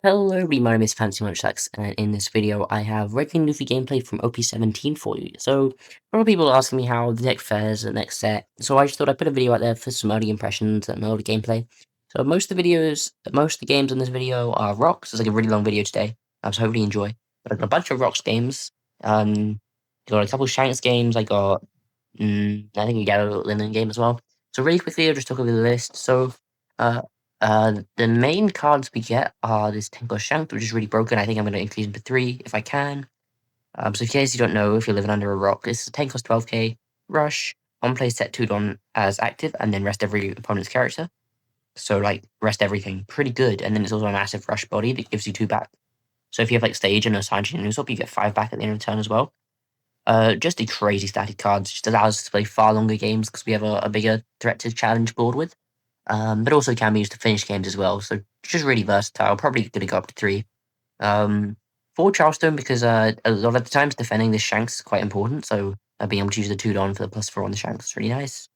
Hello everybody, my name is Fancy Munchlax, and in this video I have Red Luffy gameplay from OP17 for you. So, a lot of people are asking me how the deck fares at the next set, so I just thought I'd put a video out there for some early impressions and early gameplay. So most of the games in this video are rocks. It's like a really long video today, so hopefully you enjoy. But I got a bunch of rocks games, got a couple of Shanks games, I think a Yellow Linen game as well. So really quickly, I'll just talk over the list. So, uh, the main cards we get are this Tenko Shank, which is really broken. I think I'm going to increase into 3 if I can. So in case you don't know, if you're living under a rock, this is a 10 cost 12k, rush, on play set 2 Don as active, and then rest every opponent's character. So like, rest everything, pretty good. And then it's also a massive rush body that gives you 2 back. So if you have like Stage and a Sanji and Usopp, you get 5 back at the end of the turn as well. Just a crazy static cards, just allows us to play far longer games because we have a bigger threat to challenge board with. But also can be used to finish games as well. So just really versatile. Probably going to go up to 3. For Charleston, because a lot of the times defending this Shanks is quite important. So being able to use the 2 Don for the +4 on the Shanks is really nice.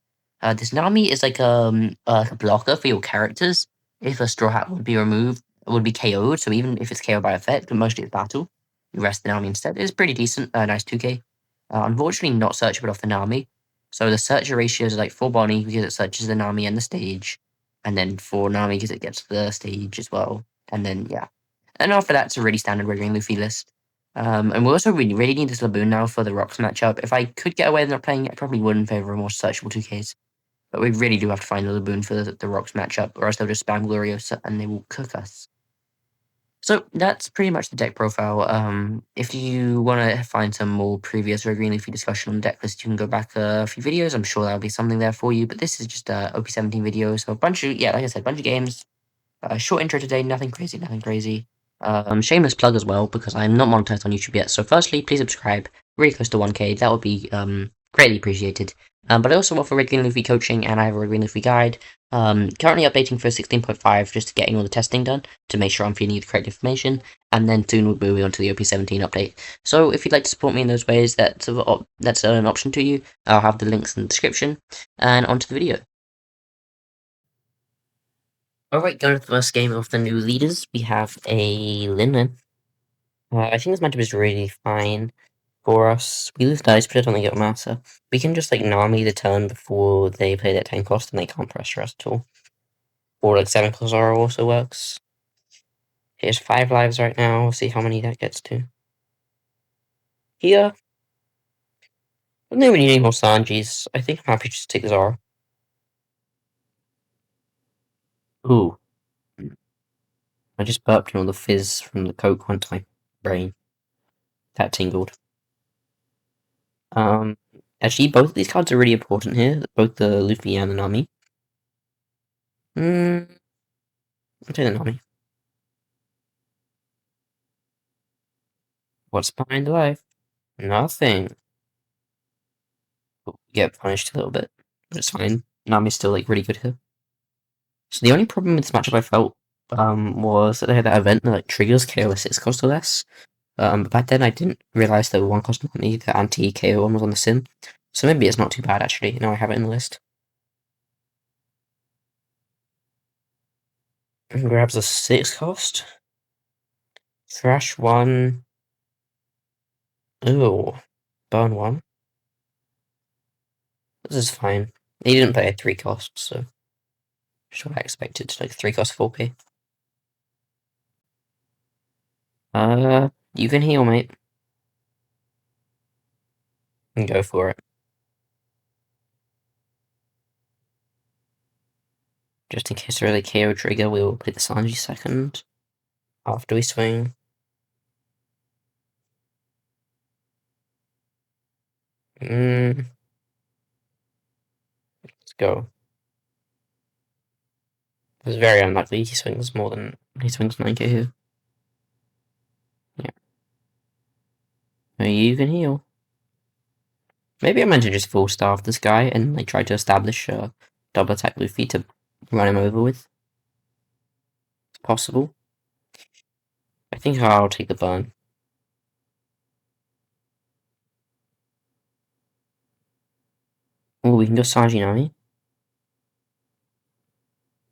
This Nami is like a blocker for your characters. If a Straw Hat would be removed, it would be KO'd. So even if it's KO'd by effect, but mostly it's battle, you rest the Nami instead. It's pretty decent. Nice 2k. Unfortunately, not searchable off the Nami. So the searcher ratios are like 4 Bonnie because it searches the Nami and the stage, and then 4 Nami because it gets the stage as well. And then, yeah. And after that, it's a really standard Red Luffy list. And we also really need this Laboon now for the Rocks matchup. If I could get away with not playing it, I probably would in favor of more searchable 2Ks. But we really do have to find the Laboon for the Rocks matchup, or else they'll just spam Gloriosa and they will cook us. So that's pretty much the deck profile. If you want to find some more previous Red Green Leafy discussion on the deck list, you can go back a few videos. I'm sure there'll be something there for you. But this is just a OP17 video. So a bunch of, like I said, a bunch of games. Short intro today, nothing crazy, nothing crazy. Shameless plug as well, because I'm not monetized on YouTube yet. So firstly, please subscribe. Really close to 1k. That would be greatly appreciated. But I also offer Red Green Luffy coaching, and I have a Red Green Luffy guide. Currently updating for 16.5, just getting all the testing done to make sure I'm feeding you the correct information, and then soon we'll move on to the OP17 update. So if you'd like to support me in those ways, that's an option to you. I'll have the links in the description, and onto the video. Alright, going to the first game of the new leaders, we have a Linman. I think this matchup is really fine for us. We lose dice, but I don't think it'll matter. We can just, Nami the turn before they play their 10 cost, and they can't pressure us at all. Or, 7 plus Aura also works. Here's 5 lives right now, we'll see how many that gets to. Here, I don't think we need any more Sanjis. I think I'm happy to just take Zara. Ooh. I just burped and all the fizz from the Coke went to my brain. That tingled. Actually, both of these cards are really important here. Both the Luffy and the Nami. I'll take the Nami. What's behind the life? Nothing. Get punished a little bit, but it's fine. Nami's still, really good here. So the only problem with this matchup I felt, was that they had that event that, triggers KO at 6 cost or less. But back then I didn't realize that 1 cost Nami, the anti-KO one was on the sim. So maybe it's not too bad, actually. Now I have it in the list. And grabs a 6 cost. Thrash 1. Ooh. Burn 1. This is fine. He didn't play a 3 cost, so just what I expected. 3 cost 4p. You can heal, mate. And go for it. Just in case really KO trigger, we will play the Sanji second. After we swing. Let's go. It's very unlikely he swings 9k here. Yeah. You can heal. Maybe I meant to just full starve this guy and try to establish a double attack Luffy to run him over with. It's possible. I think I'll take the burn. Oh, we can go Sanji Nami.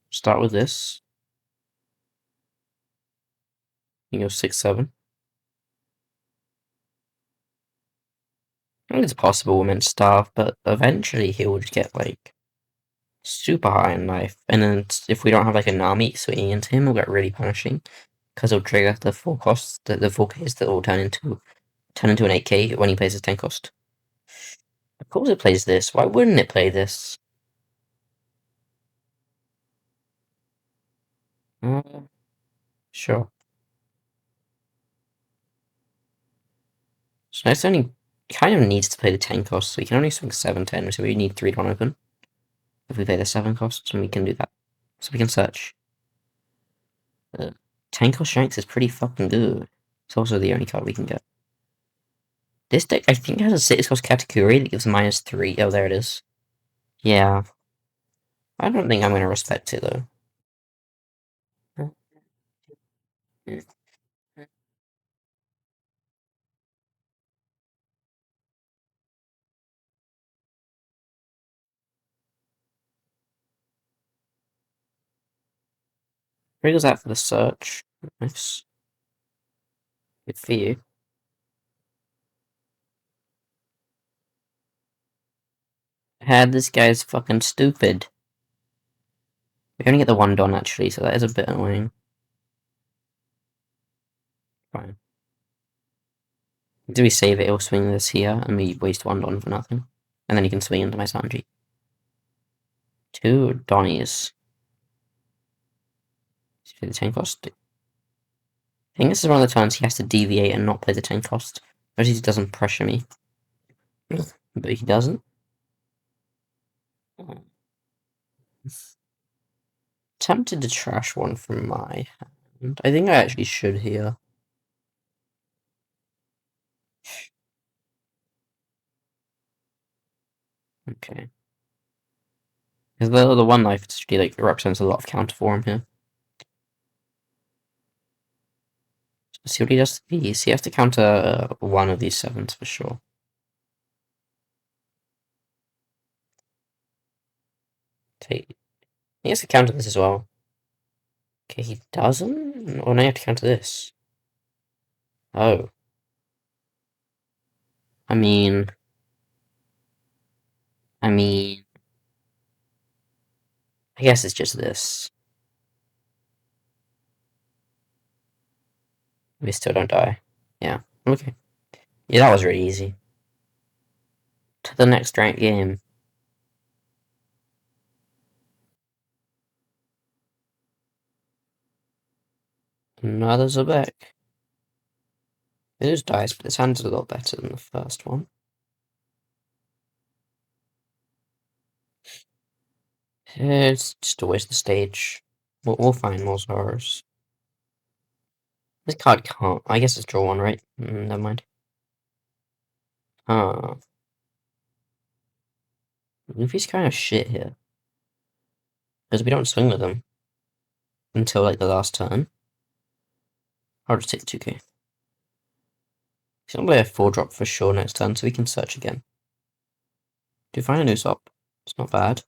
Start with this. You go 6-7. I think it's possible we're meant to starve, but eventually he would get like super high in life, and then if we don't have like a Nami swinging into him, we'll get really punishing because it'll trigger the full cost, the full case that will turn into an 8k when he plays his 10 cost. Of course it plays this. Why wouldn't it play this? Sure. So it's only kind of needs to play the 10 cost, so we can only swing 7-10, so we need 3 to open. If we play the 7 costs, and we can do that. So we can search. 10 cost Shanks is pretty fucking good. It's also the only card we can get. This deck, I think, has a 6 cost category that gives -3. Oh, there it is. Yeah. I don't think I'm going to respect it, though. Where goes that for the search? Nice. Good for you. This guy's fucking stupid. We only get the 1 Don, actually, so that is a bit annoying. Fine. Do we save it? He'll swing this here, and we waste 1 Don for nothing. And then he can swing into my Sanji. 2 Donnies. The 10 cost. I think this is one of the times he has to deviate and not play the 10 cost. Or he doesn't pressure me. But he doesn't. Tempted to trash one from my hand. I think I actually should here. Okay. Because the 1 life actually like represents a lot of counter for him here. Let's see what he does to these. He has to counter 1 of these 7s for sure. He has to counter this as well. Okay, he doesn't? Or now you have to counter this. Oh. I mean... I guess it's just this. We still don't die. Yeah, okay. Yeah, that was really easy. To the next ranked game. Another Zebek. It just dies, but this hand's a lot better than the first one. It's just a waste of stage. We'll find more Zoras. This card can't. I guess it's draw 1, right? Never mind. Luffy's kind of shit here. Because we don't swing with him. Until, like, the last turn. I'll just take the 2k. He's gonna play a 4-drop for sure next turn, so we can search again. Do you find a new swap? It's not bad.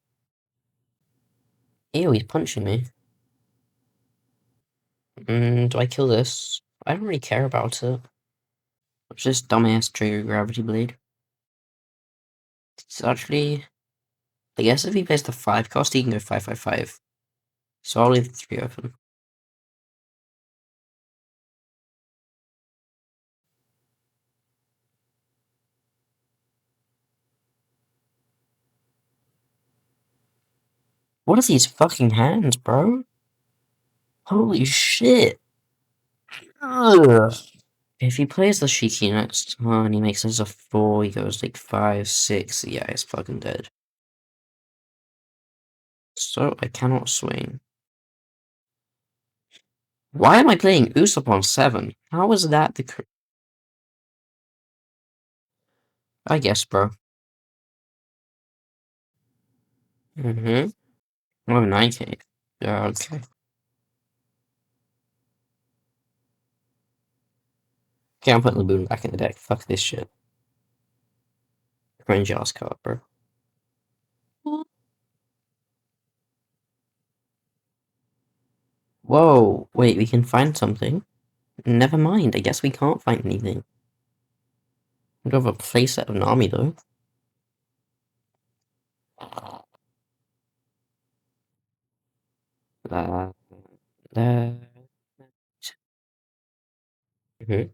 Ew, he's punching me. Do I kill this? I don't really care about it. What's this dumbass trigger gravity blade? It's actually... I guess if he plays the 5 cost, he can go 5/5/5. So I'll leave the 3 open. What are these fucking hands, bro? Holy shit! Ugh. If he plays the Shiki next turn, he makes us a 4, he goes like 5, 6, yeah, he's fucking dead. So, I cannot swing. Why am I playing Usopp on 7? How is that the I guess, bro. Mm-hmm. Oh, 9k. Yeah, okay. Okay, I'm putting Laboon back in the deck. Fuck this shit. Cringe ass card, bro. Whoa, wait, we can find something. Never mind, I guess we can't find anything. We do have a playset of Nami, though. That... that... Mhm.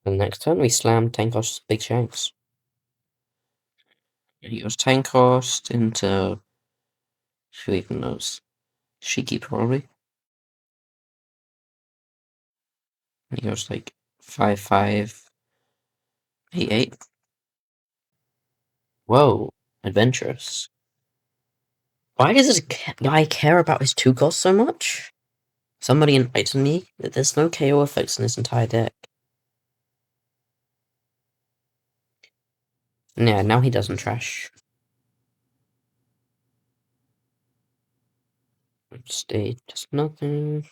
And next turn, we slam Tankos' Big Shanks. He goes Tankos into... who even knows? Shiki, probably. And he goes, like, 5-5... 8-8. Whoa, adventurous. Why does this guy care about his 2-cost so much? Somebody enlighten me that there's no KO effects in this entire deck. Yeah, now he doesn't trash. State does nothing.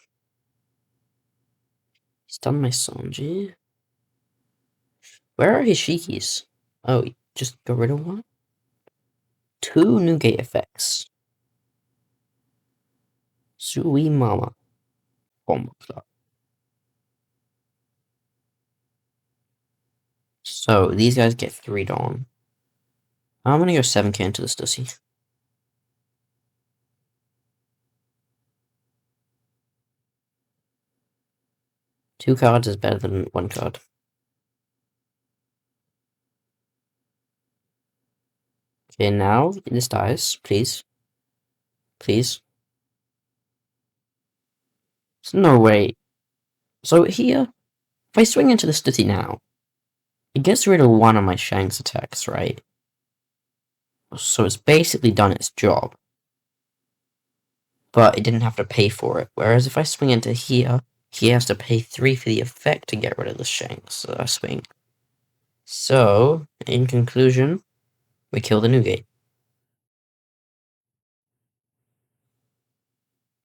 He's done my Sanji. Where are his Shikis? Oh, he just got rid of one? 2 new gate effects. Sui Mama. Bomb Club. So, these guys get 3 Dawn. I'm gonna go 7k into this Dussy. Two cards is better than 1 card. Okay, now this dies, please. Please. There's no way. So here, if I swing into the Dussy now, it gets rid of one of my Shanks attacks, right? So it's basically done its job. But it didn't have to pay for it. Whereas if I swing into here, he has to pay 3 for the effect to get rid of the Shanks that I swing. So, in conclusion, we kill the Newgate.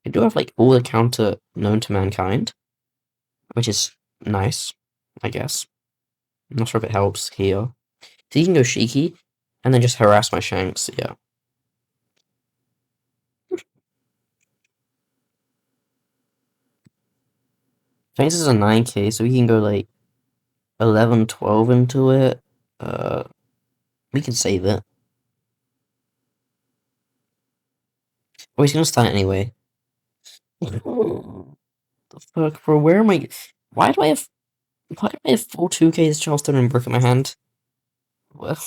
I do have, like, all the counter known to mankind, which is nice, I guess. I'm not sure if it helps here. So you can go Shiki, and then just harass my Shanks, yeah. Shanks is a 9k, so we can go, like, 11, 12 into it. We can save it. Oh, he's gonna stun it anyway. The fuck, bro? Where am I? Why do I have? Why do I have 4 2Ks Charleston and Brook in my hand? Well,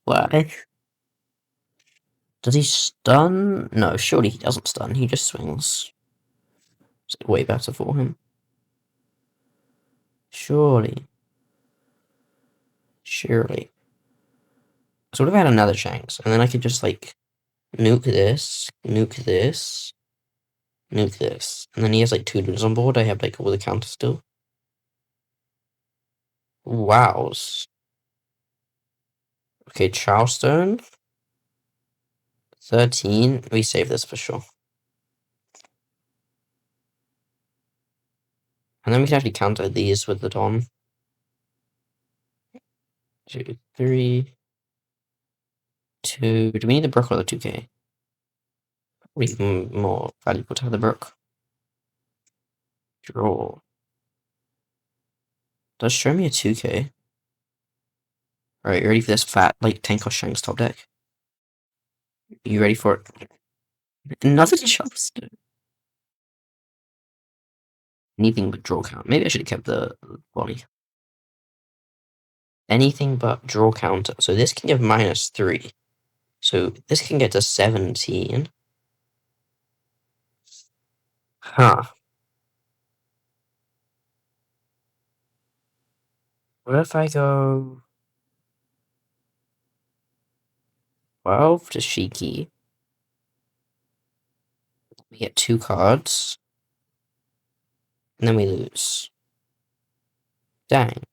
why? Does he stun? No, surely he doesn't stun. He just swings. It's way better for him. Surely. Surely. So what if I had another Shanks? And then I could just, like, nuke this, nuke this, nuke this. And then he has, like, 2 dudes on board. I have, like, all the counters still. Wows. Okay, Charleston. 13. We save this for sure. And then we can actually counter these with the Don. 2, 3, 2. Do we need the Brook or the 2k? Probably even more valuable to have the Brook. Draw. Does show me a 2k. Alright, you ready for this fat, like, Tankos Shanks top deck? You ready for it? Another chopstick. Anything but draw count. Maybe I should have kept the body. Anything but draw counter. So this can give -3. So this can get to 17. Huh. What if I go 12 to Shiki? We get 2 cards. And then we lose. Dang.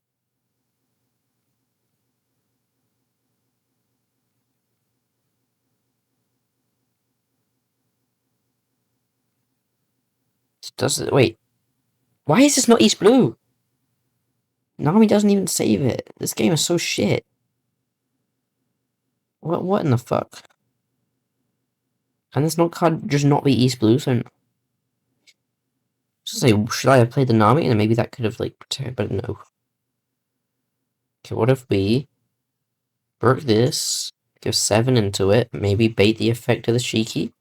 Does it? Wait. Why is this not East Blue? Nami doesn't even save it. This game is so shit. What in the fuck? Can this not card just not be East Blue? So So should I have played the Nami and then maybe that could have like protected, but no. Okay, what if we broke this, go 7 into it, maybe bait the effect of the Shiki?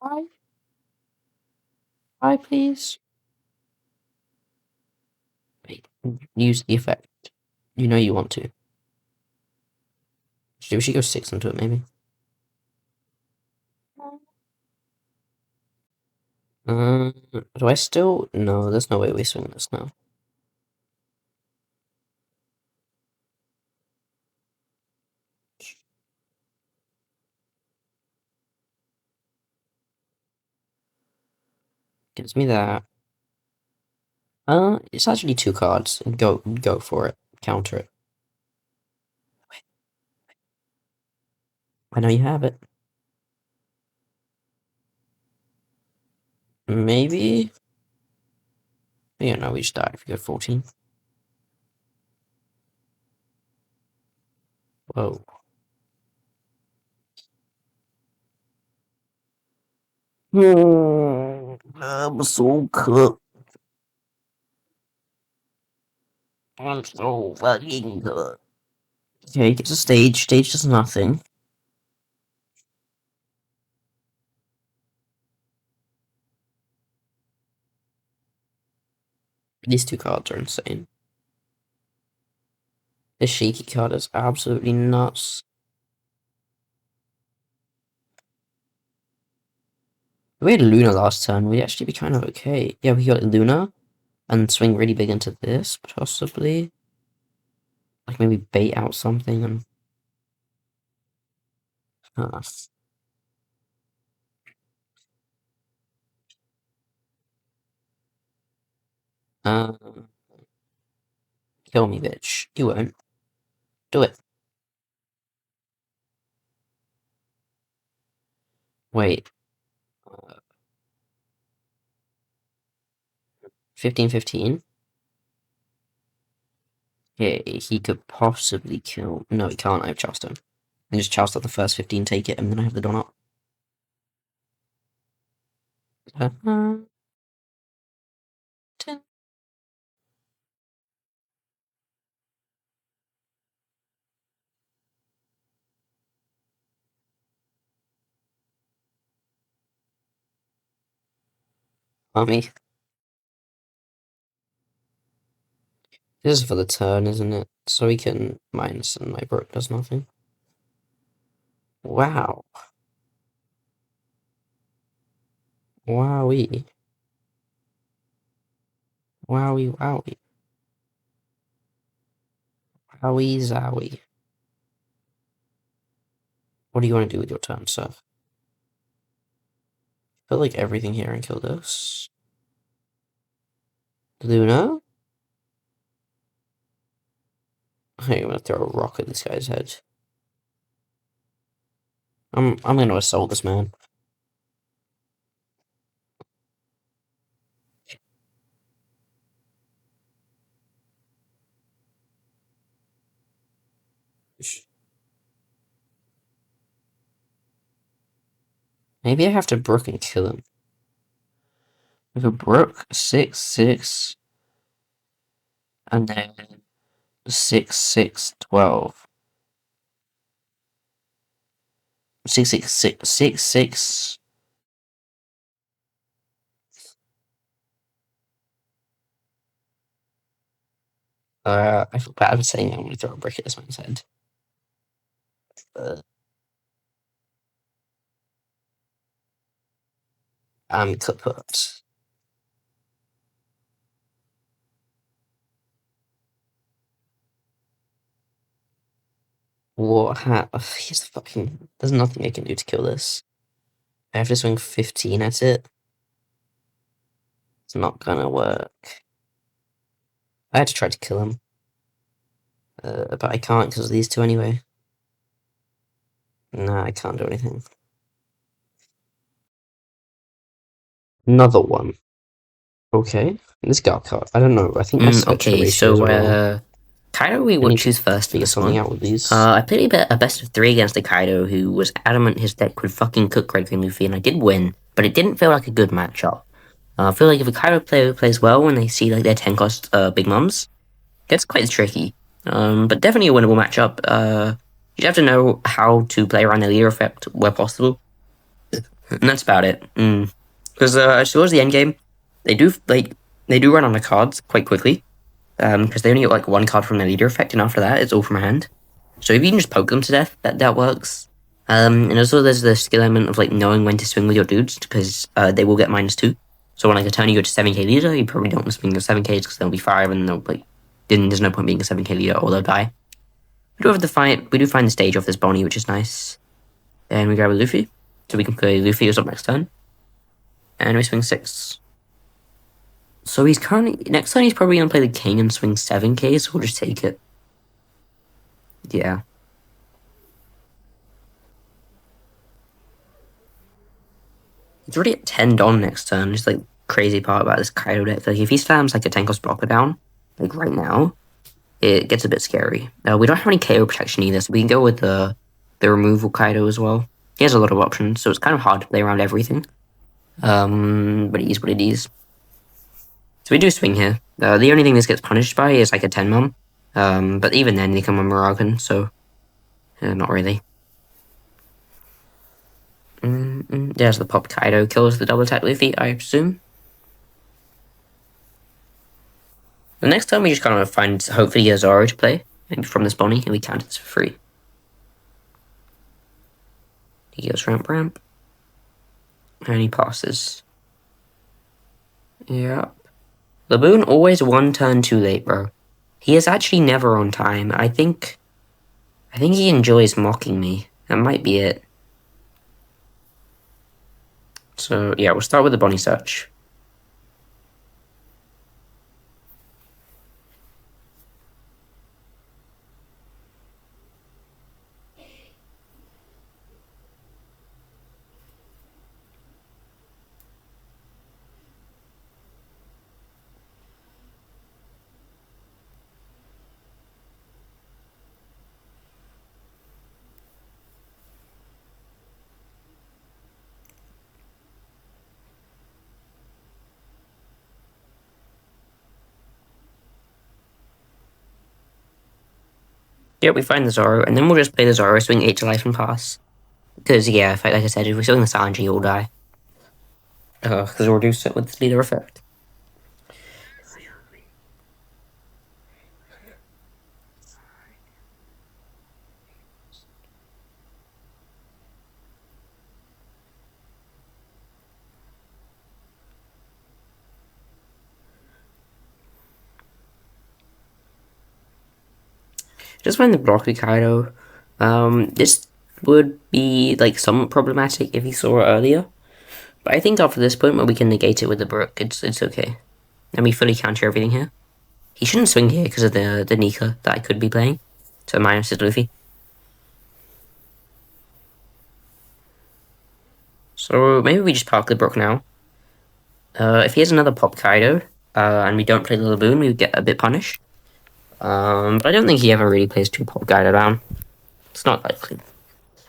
Hi. Hi, please. Wait, use the effect. You know you want to. We should go 6 into it, maybe. Do I still? No, there's no way we swing this now. Gives me that. It's actually 2 cards. Go for it. Counter it. I know you have it. Maybe. Yeah, no, we just die if we go 14. Whoa. I'm so cooked. I'm so fucking cooked. Okay, gets a stage. Stage does nothing. These 2 cards are insane. This shaky card is absolutely nuts. If we had Luna last turn, we'd actually be kind of okay. Yeah, we got Luna and swing really big into this, possibly. Like maybe bait out something and. Huh. Uh, Kill me, bitch. You won't. Do it. Wait. 15-15? Yeah, he could possibly kill. No, he can't. I have Charged him. I just Charged up the first 15, take it, and then I have the Don up. Ten. Army. This is for the turn, isn't it? So he can minus and my broke does nothing. Wow. Wowie. Wowie wowie. Wowie zowie. What do you want to do with your turn, sir? Put like everything here and kill this. Luna? Hey, I'm gonna throw a rock at this guy's head. I'm gonna assault this man. Maybe I have to Brook and kill him. With a Brook, 6-6, and then 6-6-12. 6-6-6-6-6. I feel bad for saying I'm gonna throw a brick at this man's head. I'm kaput. What he's fucking. There's nothing I can do to kill this. I have to swing 15 at it. It's not gonna work. I had to try to kill him. But I can't because of these 2 anyway. Nah, I can't do anything. Another one. Okay. This Garp card. I don't know. I think my search ratios are wrong. Kaido we would choose first in figure this something one. out with these. I played a best of 3 against the Kaido, who was adamant his deck could fucking cook Gregory Luffy, and I did win. but it didn't feel like a good matchup. I feel like if a Kaido player plays well when they see like their 10 cost big mums, it's quite tricky. But definitely a winnable matchup. You have to know how to play around the leader effect where possible, and that's about it. Because towards the end game, they do run on the cards quite quickly. Because they only get like one card from the leader effect, and after that, it's all from hand. So if you can just poke them to death, that works. And also there's the skill element of like knowing when to swing with your dudes, because they will get -2. So when like a turn you go to 7k leader, you probably don't want to swing your 7ks because they'll be 5 and they'll like then there's no point being a 7k leader or they'll die. We do find the stage off this Bonnie, which is nice. And we grab a Luffy. So we can play Luffy as up next turn. And we swing 6. So he's currently next turn he's probably gonna play the king and swing 7k, so we'll just take it. Yeah. He's already at 10 Don next turn. Just like crazy part about this Kaido deck. Like if he slams like a 10 cost blocker down, like right now, it gets a bit scary. We don't have any KO protection either, so we can go with the removal Kaido as well. He has a lot of options, so it's kind of hard to play around everything. But it is what it is. So we do swing here. The only thing this gets punished by is like a 10 mum. But even then they come on Muragan, so not really. There's the pop Kaido, kills the double attack Luffy, I assume. The next time we just kind of find, hopefully, a Zoro to play, maybe from this Bonnie, and we counter this for free. He goes ramp, and he passes. Yep. Laboon always one turn too late, bro. He is actually never on time. I think he enjoys mocking me. That might be it. So, yeah, we'll start with the Bonnie search. Yeah, we find the Zoro, and then we'll just play the Zoro, swing 8 to life and pass. Because, yeah, like I said, if we're swinging the Sanji, you'll die. Because we'll reduce it with this leader effect. Just find the blocky Kaido. This would be like somewhat problematic if he saw it earlier. But I think after this point where we can negate it with the Brook, it's okay. And we fully counter everything here. He shouldn't swing here because of the Nika that I could be playing. So minus his Luffy. So maybe we just park the Brook now. If he has another pop Kaido, and we don't play the Laboon, we get a bit punished. But I don't think he ever really plays 2 pop Kaido down. It's not likely.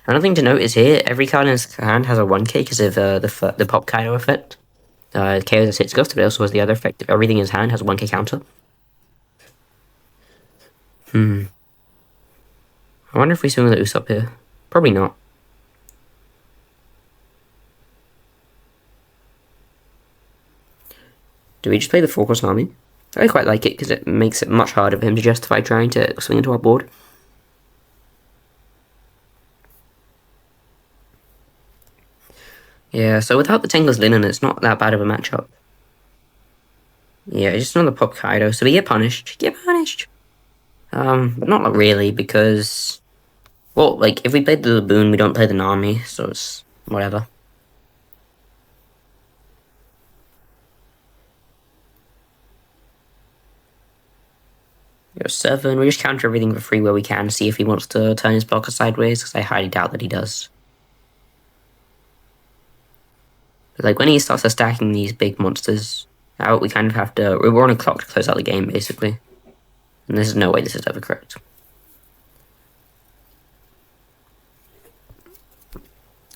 Another thing to note is here, every card in his hand has a 1k because of the pop Kaido effect. KOs as hits ghost, but it also has the other effect. Everything in his hand has a 1k counter. I wonder if we swing with the Usopp here. Probably not. Do we just play the 4-cost army? I quite like it because it makes it much harder for him to justify trying to swing into our board. Yeah, so without the Tengel's Linen, it's not that bad of a matchup. Yeah, just another pop Kaido, so we get punished. But not really, because... Well, like, if we played the Laboon, we don't play the Nami, so it's whatever. Go 7, we just counter everything for free where we can, see if he wants to turn his blocker sideways, because I highly doubt that he does. But like, when he starts stacking these big monsters out, we kind of have to... We're on a clock to close out the game, basically. And there's no way this is ever correct.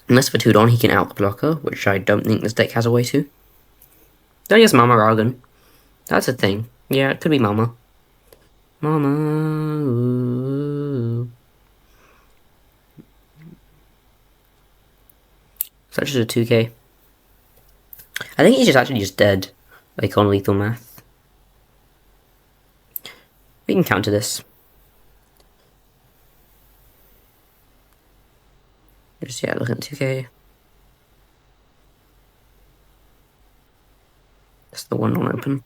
Unless for Tudon he can out the blocker, which I don't think this deck has a way to. Oh yes, Mama Ragan. That's a thing. Yeah, it could be Mama. Mama. Ooh. Such as a 2k. I think he's just actually just dead. Like on lethal math. We can counter this. Just, yeah, look at 2k. That's the one on open.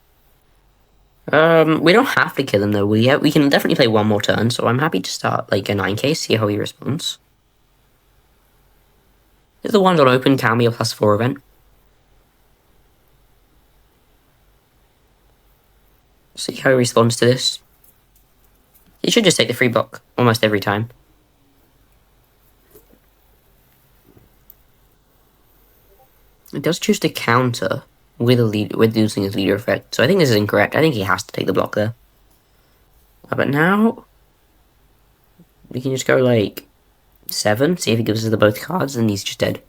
We don't have to kill him though. We can definitely play one more turn, so I'm happy to start like a 9k, see how he responds. If the one's on open, can be a +4 event. See how he responds to this. He should just take the free block almost every time. It does choose to counter with losing his leader effect, so I think this is incorrect. I think he has to take the block there. But now we can just go like 7, see if he gives us the both cards, and he's just dead.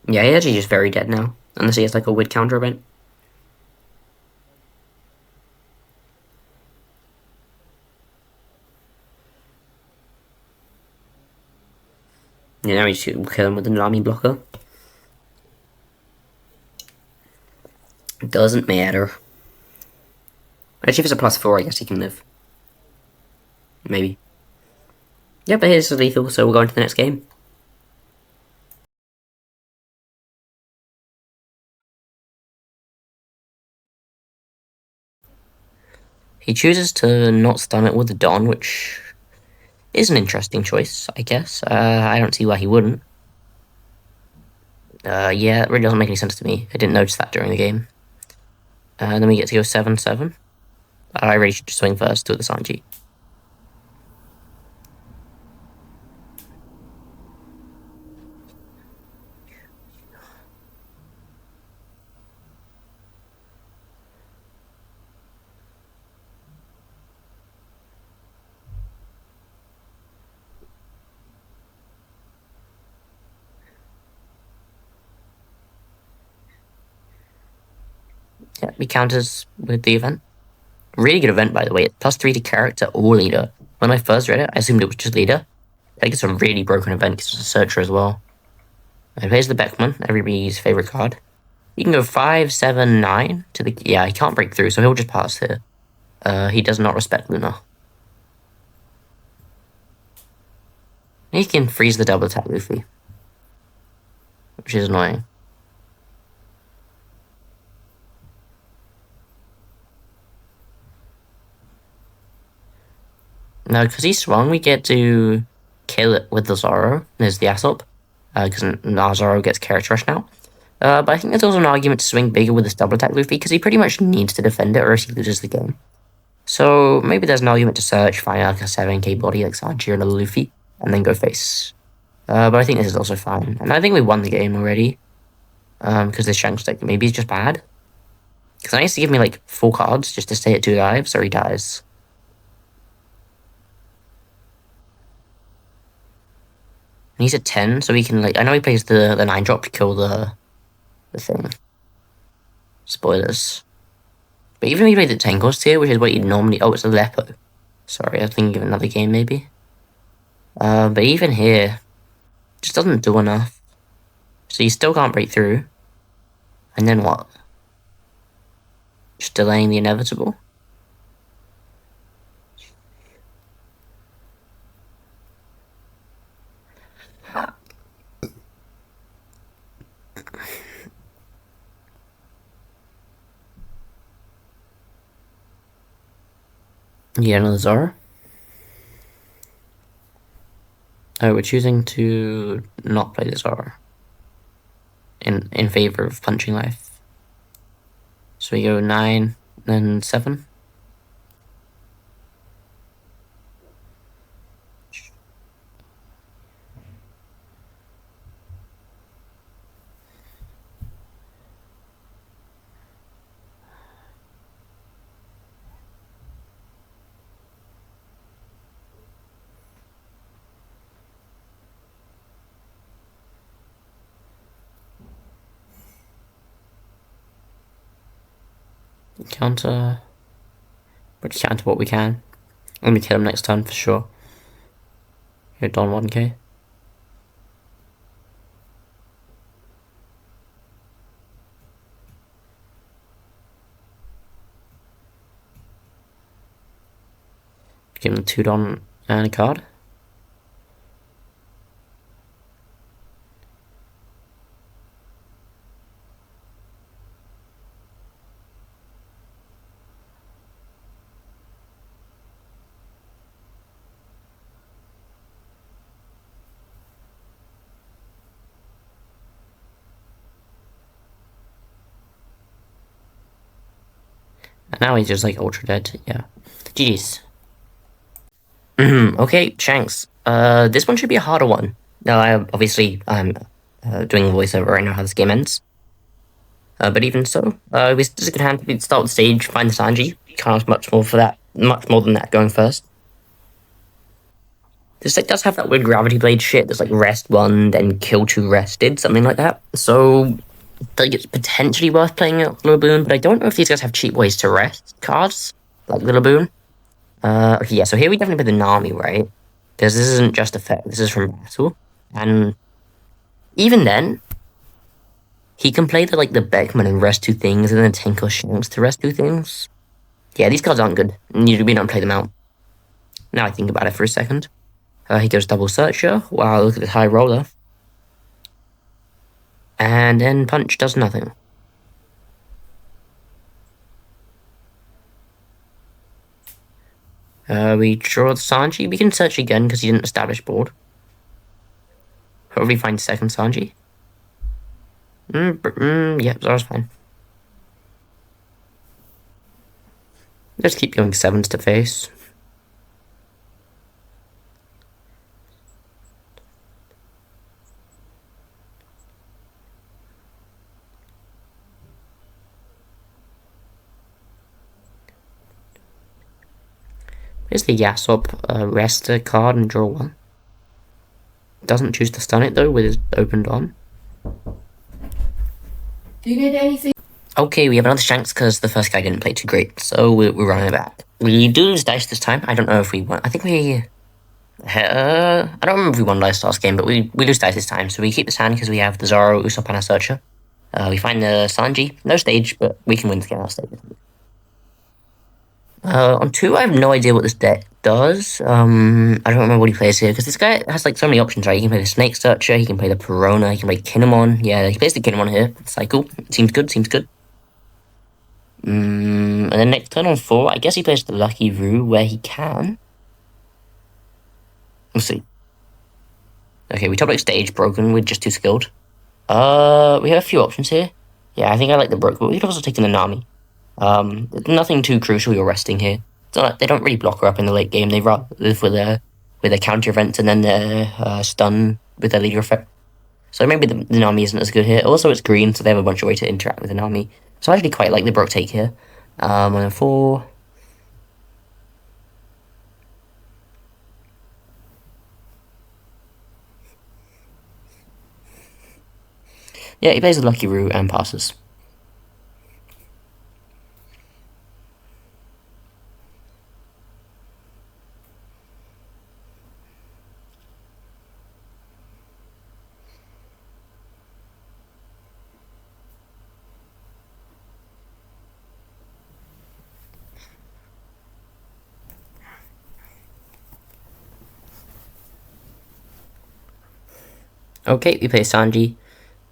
Yeah, he's actually just very dead now, unless he has like a weird counter event. Yeah, now we just kill him with the Nami blocker. It doesn't matter. Actually, if it's a +4, I guess he can live. Maybe. Yeah, but here's lethal, so we'll go into the next game. He chooses to not stun it with the Dawn, which is an interesting choice, I guess. I don't see why he wouldn't. Yeah, it really doesn't make any sense to me. I didn't notice that during the game. Then we get to go 7-7. I really should just swing first with the Sanji. Yeah, he counters with the event. Really good event, by the way. +3 to character or leader. When I first read it, I assumed it was just leader. I think it's a really broken event because it's a searcher as well. He plays the Beckman, everybody's favorite card. You can go 5-7-9 to the... Yeah, he can't break through, so he'll just pass here. He does not respect Luna. He can freeze the double attack Luffy, which is annoying. No, because he swung, we get to kill it with the Zoro. There's the Aesop, because now Zoro gets character rush now. But I think there's also an argument to swing bigger with this double attack Luffy, because he pretty much needs to defend it or else he loses the game. So maybe there's an argument to search, find like a 7k body like Sanji or Luffy, and then go face. But I think this is also fine. And I think we won the game already. Because this Shanks deck maybe is just bad. Because I used to give me like 4 cards just to stay at 2 lives, or he dies. And he's at 10, so he can like... I know he plays the 9-drop to kill the thing. Spoilers. But even if he played the 10 cost tier, which is what you'd normally... Oh, it's a Lepo. Sorry, I was thinking of another game maybe. But even here, just doesn't do enough. So you still can't break through. And then what? Just delaying the inevitable? Yeah, another Zoro. Oh, we're choosing to not play the Zoro. In favor of punching life. So we go 9, then 7. Counter. We'll just counter what we can. Let me kill him next turn for sure. Here, Don 1k. Give him 2 Don and a card. And now he's just like ultra dead, yeah. GG's. Okay, Shanks. This one should be a harder one. Now, I'm doing a voiceover right now how this game ends. But even so, it was just a good hand to start the stage, find the Sanji. Can't ask much more than that going first. This deck does have that weird gravity blade shit. There's like rest 1, then kill 2 rested, something like that. So like it's potentially worth playing out Little Boon, but I don't know if these guys have cheap ways to rest cards, like Little Boon. Okay, yeah, so here we definitely play the Nami, right? Because this isn't just effect, this is from battle. And even then, he can play the Beckman and rest 2 things, and then Tinker Shanks to rest 2 things. Yeah, these cards aren't good. We don't play them out. Now I think about it for a second. He goes double Searcher. Wow, look at this high roller. And then Punch does nothing. We draw the Sanji. We can search again because he didn't establish board. Hope we find second Sanji. Yeah, Zara's fine. Just keep going 7s to face. Here's the Yasop rest a card and draw 1. Doesn't choose to stun it though with his opened arm. Do you need anything? Okay, we have another Shanks because the first guy didn't play too great, so we're running it back. We do lose dice this time. I don't know if we won. I think we... I don't remember if we won dice last game, but we lose dice this time. So we keep this hand because we have the Zoro, Usopp, and our Searcher. We find the Sanji. No stage, but we can win this game on stage. On 2, I have no idea what this deck does. I don't remember what he plays here, because this guy has, so many options, right? He can play the Snake Searcher, he can play the Perona, he can play Kinemon. Yeah, he plays the Kinemon here. Cycle. Seems good, seems good. And then next turn on 4, I guess he plays the Lucky Roo, where he can. We'll see. Okay, we top deck stage, broken, with just 2 skilled. We have a few options here. Yeah, I think I like the broken, but we could also take in the Nami. Nothing too crucial you're resting here. It's not like they don't really block her up in the late game. They live with their counter events and then their stun with their leader effect. So maybe the Nami isn't as good here. Also, it's green, so they have a bunch of way to interact with the Nami. So I actually quite like the Broke take here. 1 and 4. Yeah, he plays the Lucky Roo and passes. Okay, we play Sanji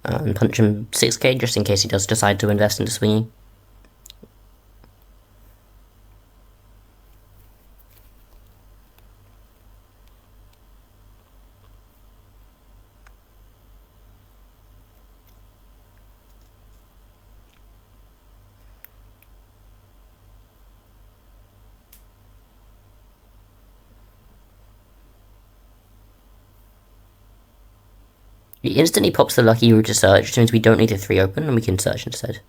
and punch him 6k just in case he does decide to invest into swinging. He instantly pops the Lucky Roo to search, which means we don't need to 3 open and we can search instead.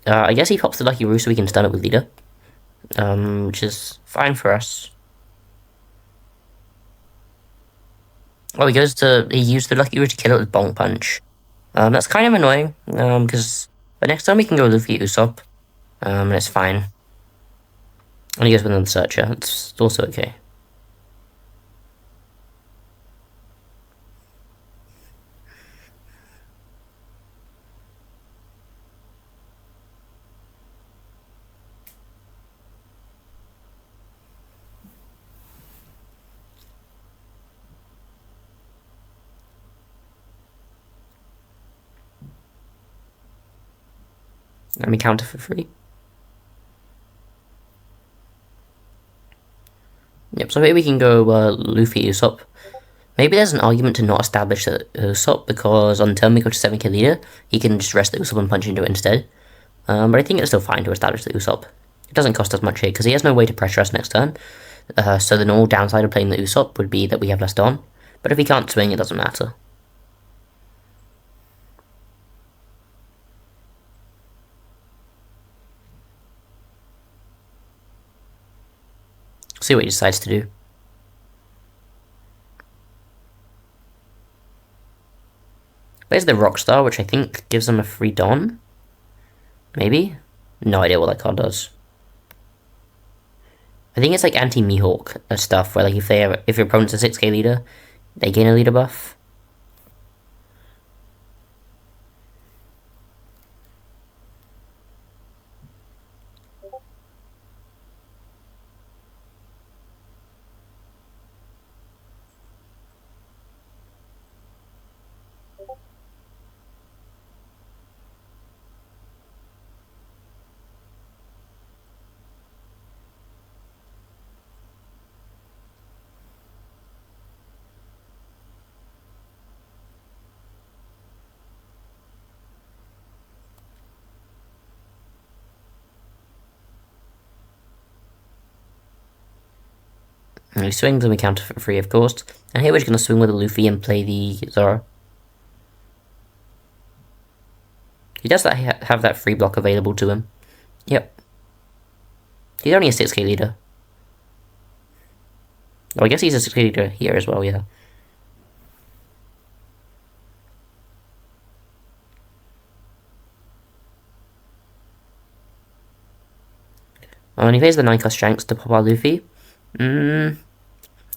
I guess he pops the Lucky Roo so we can stun it with leader. Which is fine for us. Oh, he used the Lucky Roo to kill it with Bonk Punch. That's kind of annoying, because the next time we can go Luffy Usopp, and it's fine. And he goes with another searcher, it's also okay. Let me counter for free. Yep, so here we can go Luffy Usopp. Maybe there's an argument to not establish the Usopp, because on turn we go to 7k leader, he can just rest the Usopp and punch into it instead. But I think it's still fine to establish the Usopp. It doesn't cost us much here, because he has no way to pressure us next turn. So the normal downside of playing the Usopp would be that we have less Don. But if he can't swing, it doesn't matter. See what he decides to do. There's the Rockstar, which I think gives him a free Don. Maybe? No idea what that card does. I think it's like anti-Mihawk stuff, where like if your opponent's a 6k leader, they gain a leader buff. And he swings and we counter for free, of course. And here we're just going to swing with a Luffy and play the Zoro. He does have that free block available to him. Yep. He's only a 6k leader. Oh, I guess he's a 6k leader here as well, yeah. And he plays the 9-cost Shanks to pop our Luffy.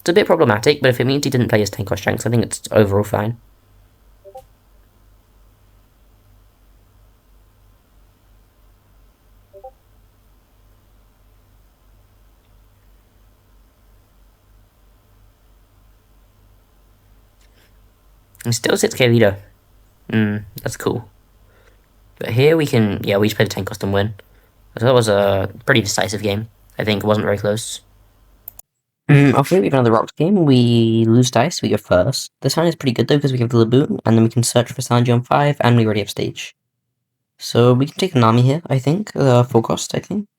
It's a bit problematic, but if it means he didn't play his 10-cost Shanks, I think it's overall fine. And still 6k leader. That's cool. But here we can, yeah, we just play the 10-cost and win. So that was a pretty decisive game. I think it wasn't very close. Okay, we have another Rocks game. We lose dice, we go first. This hand is pretty good though, because we have the Laboon, and then we can search for Sanji on 5, and we already have stage. So we can take a Nami here, I think. Full cost, I think.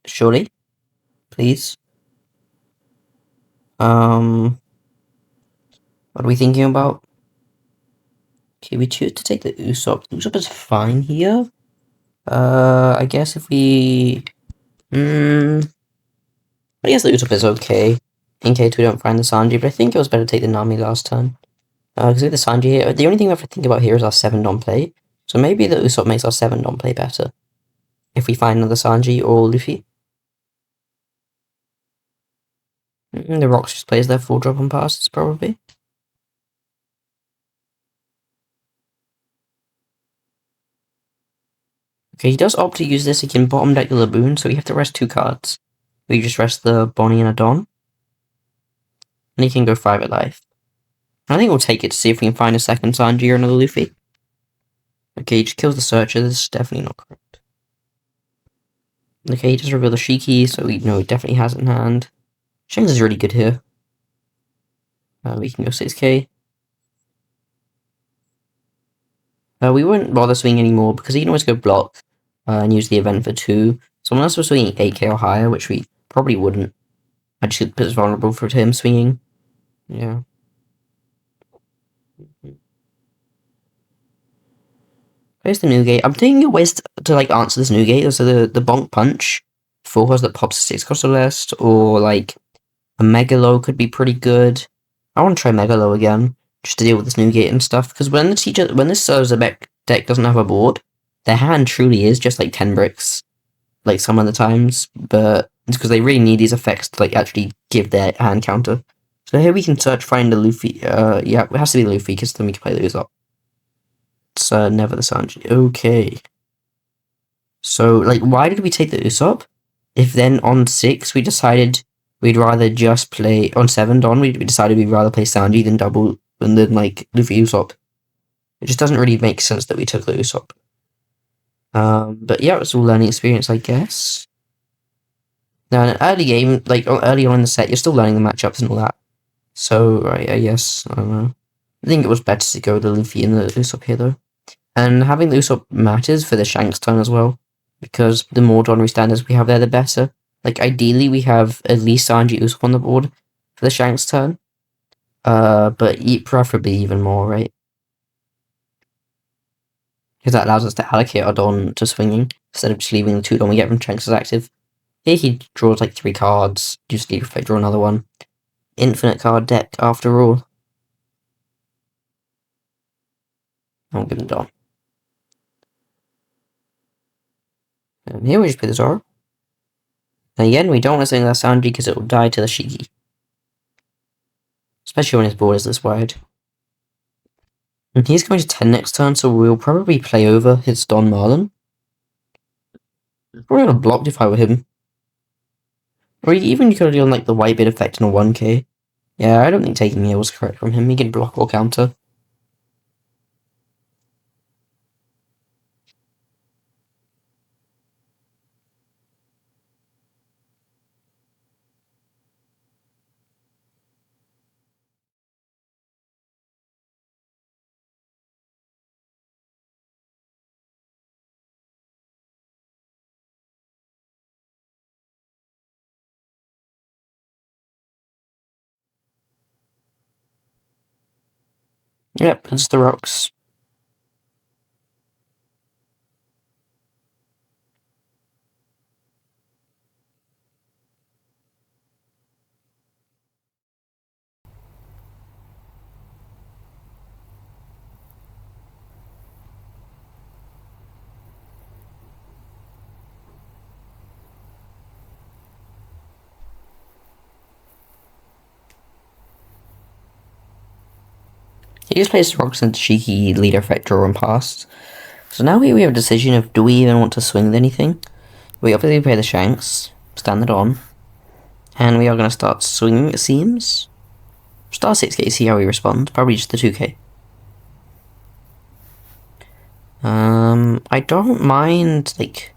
Surely. Please. What are we thinking about? Okay, we choose to take the Usopp. Usopp is fine here. I guess if we... I guess the Usopp is okay, in case we don't find the Sanji, but I think it was better to take the Nami last turn. Because with the Sanji here, the only thing we have to think about here is our 7-Dom play, so maybe the Usopp makes our 7-Dom play better, if we find another Sanji or Luffy. The Rocks just plays their full drop on passes, probably. Okay, he does opt to use this, he can bottom deck the Laboon, so we have to rest 2 cards. We just rest the Bonnie and a Don. And he can go 5 at life. I think we'll take it to see if we can find a second Sanji or another Luffy. Okay, he just kills the Searcher, this is definitely not correct. Okay, he just revealed the Shiki, so we know he definitely has it in hand. Shanks is really good here. We can go 6k. We won't bother swinging anymore, because he can always go block and use the event for 2. So unless we're swinging 8k or higher, which we probably wouldn't, I just put it vulnerable for him swinging. Yeah. Where's the new gate? I'm thinking of ways to like answer this new gate. So the bonk punch, 4 cost that pops 6 cost or less, or like a Megalo could be pretty good. I want to try Megalo again. just to deal with this new gate and stuff. Because when this deck doesn't have a board, their hand truly is just like 10 bricks, like some other times. But it's because they really need these effects to like actually give their hand counter. So here we can find the Luffy. Yeah, it has to be Luffy because then we can play the Usopp. It's never the Sanji. Okay. So like, why did we take the Usopp? If then on 6 we decided we'd rather just play on 7 Don, we decided we'd rather play Sanji than double and then like Luffy Usopp. It just doesn't really make sense that we took the Usopp. But yeah, it's all learning experience, I guess. Now in an early game, like early on in the set, you're still learning the matchups and all that. So right, I guess I don't know. I think it was better to go with the Luffy and the Usopp here though. And having the Usopp matters for the Shanks turn as well, because the more Donry standards we have there, the better. Like, ideally, we have at least Sanji Usopp on the board for the Shanks turn. But preferably even more, right? Because that allows us to allocate our Don to swinging, instead of just leaving the 2 Don we get from Shanks as active. Here he draws like 3 cards, just leave effect, draw another one. Infinite card deck, after all. I'll give him Don. And here we just play the Zoro. And again, we don't want to swing that Sanji because it will die to the Shiki. Especially when his board is this wide. And he's going to 10 next turn, so we'll probably play over his Don Marlin. Probably would have blocked if I were him. Or even you could have done like the white bit effect in a 1k. Yeah, I don't think taking here was correct from him. He can block or counter. Yep, it's the rocks. He just plays rocks into Shiki, leader effect, draw and pass. So now we have a decision of do we even want to swing with anything? We obviously play the Shanks, standard on. And we are going to start swinging, it seems. Start 6k, see how we respond. Probably just the 2k. I don't mind, like...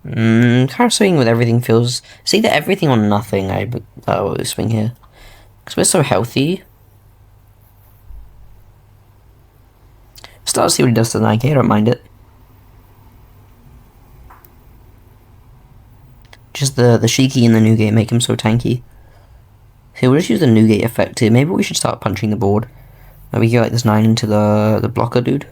kind of swinging with everything feels... It's either everything or nothing I swing here. Because we're so healthy. Start to see what he does to the 9k, I don't mind it. Just the Shiki and the Newgate make him so tanky. Okay, we'll just use the Newgate effect here. Maybe we should start punching the board. Maybe get like this 9 into the blocker dude.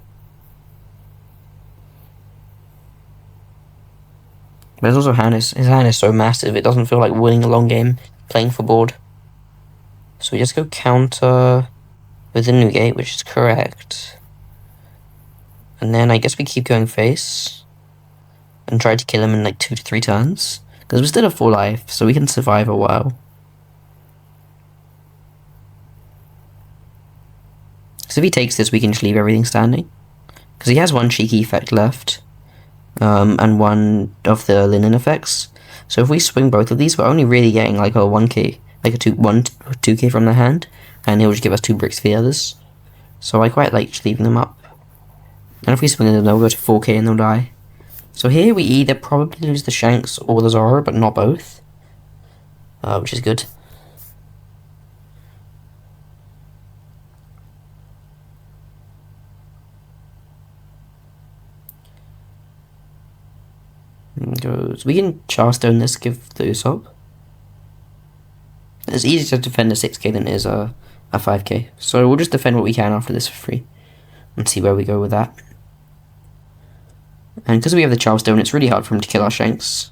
But his hand is so massive, it doesn't feel like winning a long game playing for board. So we just go counter with the Newgate, which is correct. And then I guess we keep going face. And try to kill him in like 2 to 3 turns. Because we're still at 4 life, so we can survive a while. So if he takes this, we can just leave everything standing. Because he has 1 Shiki effect left. And 1 of the linen effects. So if we swing both of these, we're only really getting like a 1k, like a 2k from the hand. And he'll just give us 2 bricks for the others. So I quite like just leaving them up. And if we swing them, they'll go to 4k and they'll die. So here we either probably lose the Shanks or the Zoro, but not both. Which is good. We can Charstone this, give the Usopp. It's easier to defend a 6k than it is a 5k. So we'll just defend what we can after this for free. And see where we go with that. And because we have the Charstone, it's really hard for him to kill our Shanks.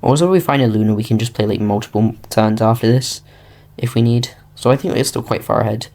Also, if we find a Luna, we can just play like multiple turns after this, if we need. So I think we're still quite far ahead.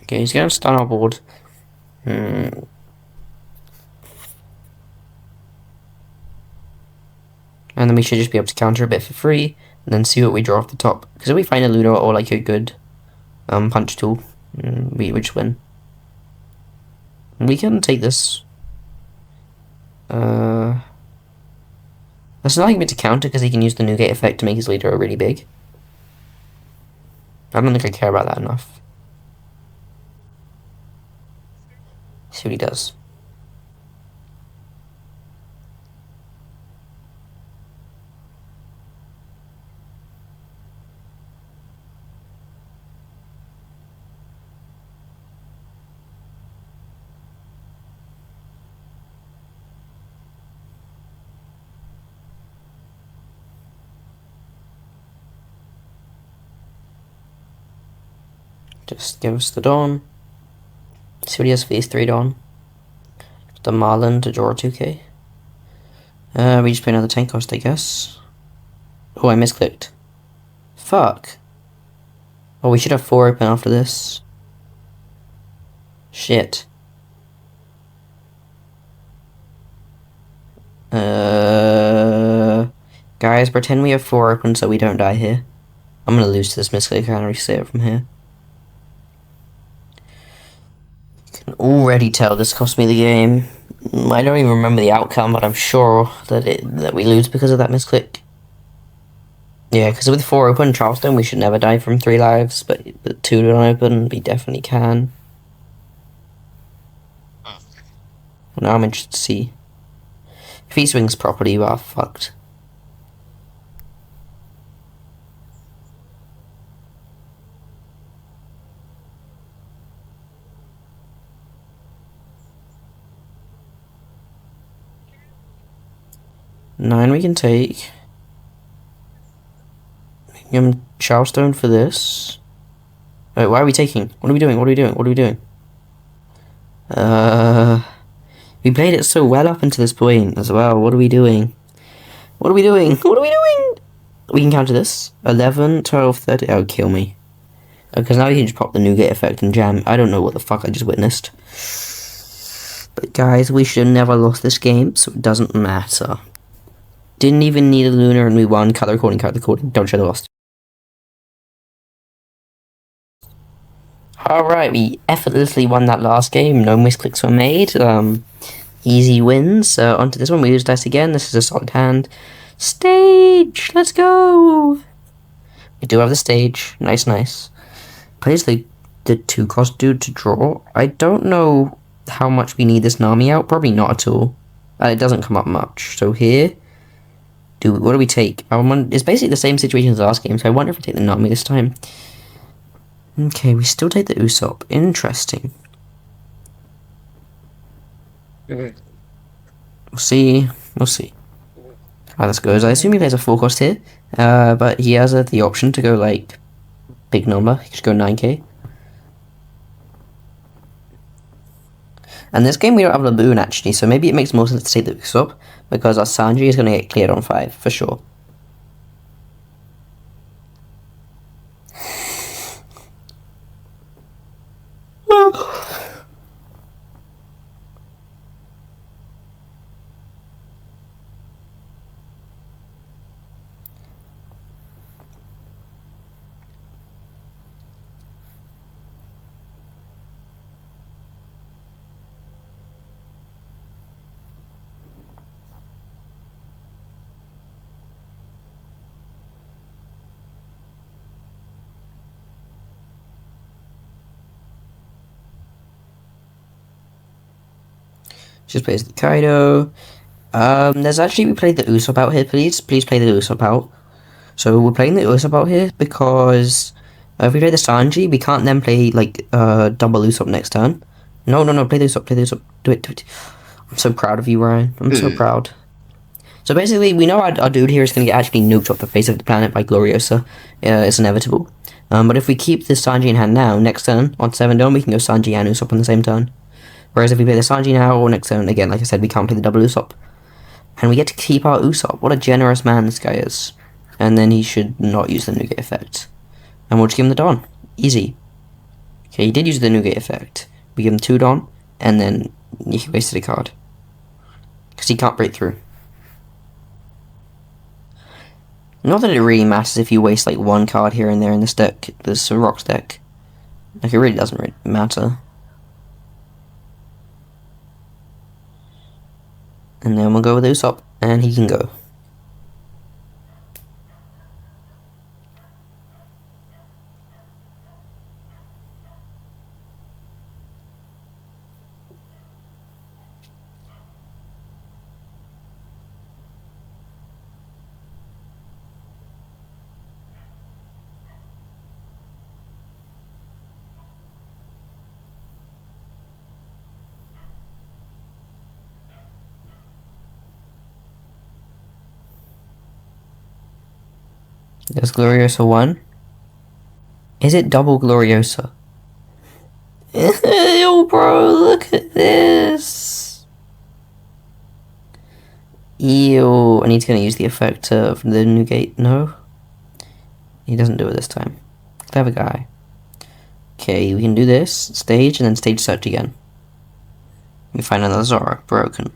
Okay, he's gonna stun our board. And then we should just be able to counter a bit for free, and then see what we draw off the top. Because if we find a Luna or like a good punch tool, we just win. We can take this. That's an argument to counter because he can use the Newgate effect to make his leader really big. I don't think I care about that enough. See what he does. Just give us the Dawn. See what he has for these 3 Dawn. The Marlin to draw a 2k. We just play another tank cost, I guess. Oh, I misclicked. Fuck. Oh, we should have 4 open after this. Shit. Guys, pretend we have 4 open so we don't die here. I'm gonna lose to this misclick, I can't really see it from here. You can already tell this cost me the game. I don't even remember the outcome, but I'm sure that we lose because of that misclick. Yeah, because with 4 open Charleston, we should never die from 3 lives, but 2 don't open, we definitely can. Now I'm interested to see. If he swings properly, you are fucked. Nine we can take. Charlestone for this. Wait, why are we taking? What are we doing? What are we doing? What are we doing? We played it so well up until this point as well. What are we doing? What are we doing? What are we doing? We can counter this. 11, 12, 30. Oh, kill me. Because now you can just pop the Nougat effect and jam. I don't know what the fuck I just witnessed. But guys, we should have never lost this game, so it doesn't matter. Didn't even need a Lunar and we won. Cut the recording, cut the recording. Don't show the lost. Alright, we effortlessly won that last game. No misclicks were made. Easy wins. Onto this one, we use dice again. This is a solid hand. Stage! Let's go! We do have the stage. Nice, nice. Plays the 2-cost dude to draw. I don't know how much we need this Nami out. Probably not at all. It doesn't come up much. So here, what do we take? It's basically the same situation as last game, so I wonder if we take the Nami this time. Okay, we still take the Usopp. Interesting. We'll see. We'll see how this goes. I assume he plays a 4-cost here, but he has the option to go, like, big number. He could go 9k. And this game we don't have a Laboon, actually, so maybe it makes more sense to take the Usopp, because our Sanji is going to get cleared on 5, for sure. Just plays the Kaido. There's actually, we played the Usopp out here, please. Please play the Usopp out. So we're playing the Usopp out here because if we play the Sanji, we can't then play, like, double Usopp next turn. No, play the Usopp, Do it. I'm so proud of you, Ryan. I'm so proud. So basically, we know our dude here is going to get actually nuked off the face of the planet by Gloriosa. It's inevitable. But if we keep the Sanji in hand now, next turn, on 7 Dome, we can go Sanji and Usopp on the same turn. Whereas if we play the Sanji now, or next turn, again, like I said, we can't play the double Usopp. And we get to keep our Usopp. What a generous man this guy is. And then he should not use the Nugget effect. And we'll just give him the Don. Easy. Okay, he did use the Nugget effect. We give him 2 Don, and then he wasted a card. Because he can't break through. Not that it really matters if you waste like 1 card here and there in this deck, this Rocks deck. Like, it really doesn't really matter. And then we'll go with Usopp, and he can go. There's Gloriosa 1. Is it double Gloriosa? Ew, bro, look at this. Ew, and he's gonna use the effect of the Nugate. No? He doesn't do it this time. Clever guy. Okay, we can do this, stage, and then stage search again. We find another Zora, broken.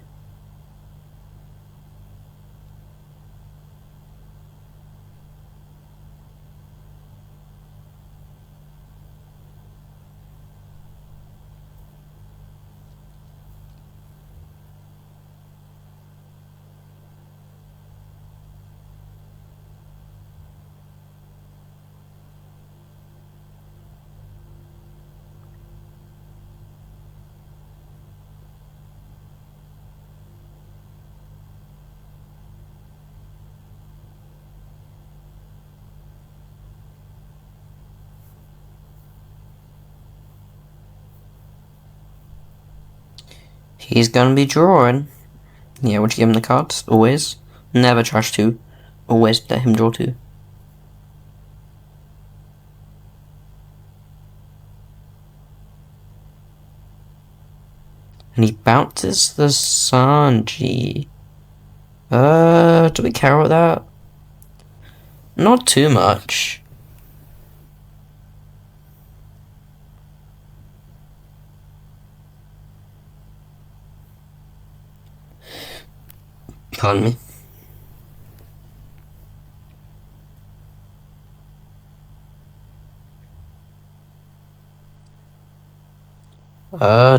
He's gonna be drawing. Yeah, would you give him the cards? Always. Never trash 2. Always let him draw 2. And he bounces the Sanji. Do we care about that? Not too much. Pardon me.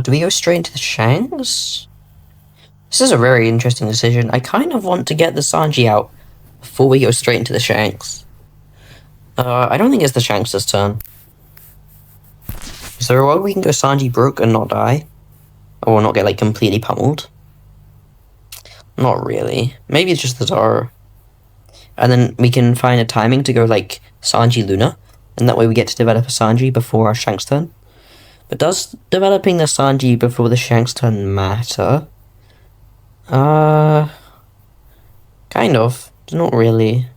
Do we go straight into the Shanks? This is a very interesting decision. I kind of want to get the Sanji out before we go straight into the Shanks. I don't think it's the Shanks this turn. Is there a way we can go Sanji broke and not die? Or not get, like, completely pummeled? Not really. Maybe it's just the Zoro. And then we can find a timing to go, like, Sanji Luna. And that way we get to develop a Sanji before our Shanks turn. But does developing the Sanji before the Shanks turn matter? Kind of. Not really.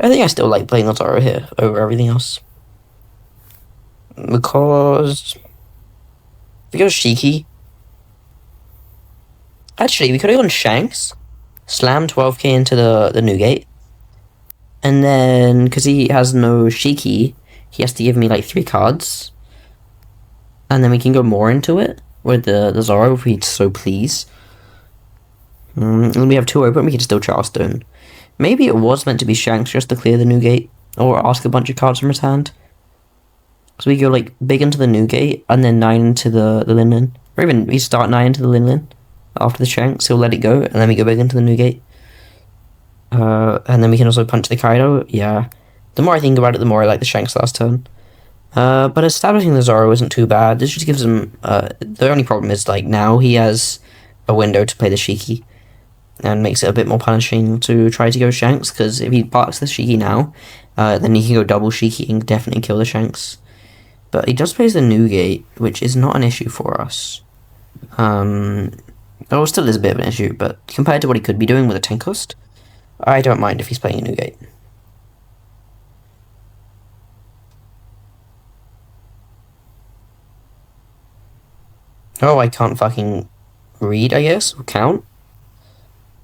I think I still like playing the Zoro here over everything else. Because if we go Shiki. Actually, we could have gone Shanks, slam 12k into the Nugate, and then, because he has no Shiki, he has to give me like 3 cards, and then we can go more into it with the Zoro if we so please. And we have 2 open, we can still Charlestone. Maybe it was meant to be Shanks just to clear the Nugate, or ask a bunch of cards from his hand. So we go like big into the Nugate, and then 9 into the Linlin, or even we start 9 into the Linlin. After the Shanks, he'll let it go, and then we go big into the Nugate. And then we can also punch the Kaido. Yeah. The more I think about it, the more I like the Shanks last turn. But establishing the Zoro isn't too bad. This just gives him. The only problem is like now he has a window to play the Shiki, and makes it a bit more punishing to try to go Shanks. Because if he parks the Shiki now, then he can go double Shiki and definitely kill the Shanks. But he does play the Newgate, which is not an issue for us. It still is a bit of an issue, but compared to what he could be doing with a 10 cost, I don't mind if he's playing a Newgate. Oh, I can't fucking read, I guess, or count.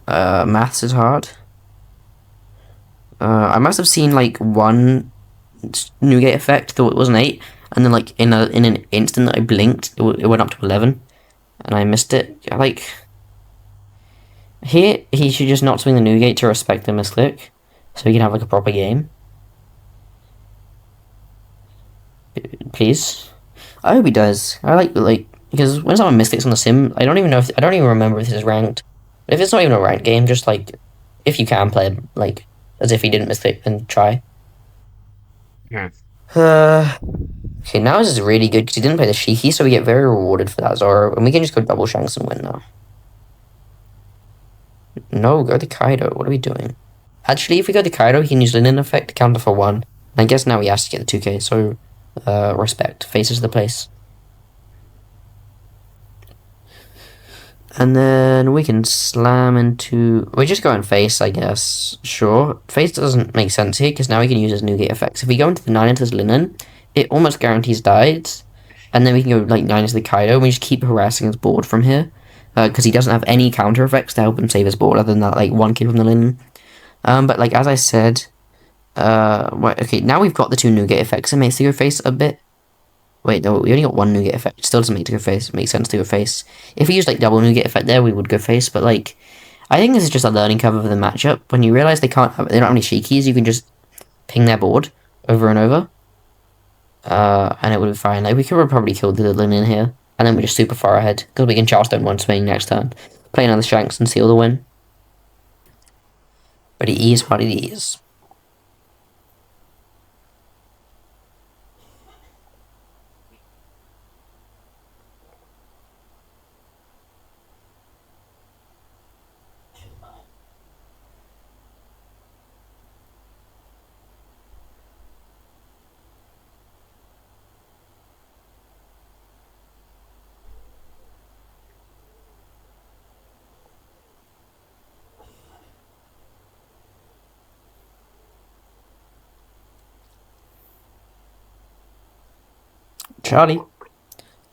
Maths is hard. I must have seen like one Newgate effect, thought it was an 8, and then like in an instant that I blinked, it went up to 11, and I missed it. Like, here, he should just not swing the Newgate to respect the misclick, so he can have like a proper game. Please. I hope he does. I like because when someone misclicks on the sim, I don't even know if I don't even remember if this is ranked. If it's not even a ranked game, just like if you can play like as if he didn't misclick, then try. Yeah. Okay, now this is really good because he didn't play the Shiki, so we get very rewarded for that Zoro, and we can just go double Shanks and win now. No, go the Kaido. What are we doing? Actually, if we go the Kaido, he can use Linen effect to counter for 1. And I guess now he has to get the 2k, so respect. Faces the place. And then we can slam into... We just go in face, I guess. Sure. Face doesn't make sense here, because now we can use his Newgate effects. If we go into the 9 into his Linen, it almost guarantees dies. And then we can go like 9 into the Kaido, and we just keep harassing his board from here. Because he doesn't have any counter effects to help him save his board, other than that like 1 kill from the Linen. But like, as I said... right, okay, now we've got the 2 Newgate effects. It makes the go face a bit... Wait, no, we only got 1 Newgate effect. It still doesn't make to go face. It makes sense to go face. If we used like double Newgate effect there, we would go face. But like, I think this is just a learning curve of the matchup. When you realize they don't have any Shikis, you can just ping their board over and over. And it would be fine. Like, we could have probably killed the Linen here. And then we're just super far ahead. Because we can Charlestone 1 swing next turn. Play another Shanks and seal the win. But it is what it is. Charlie.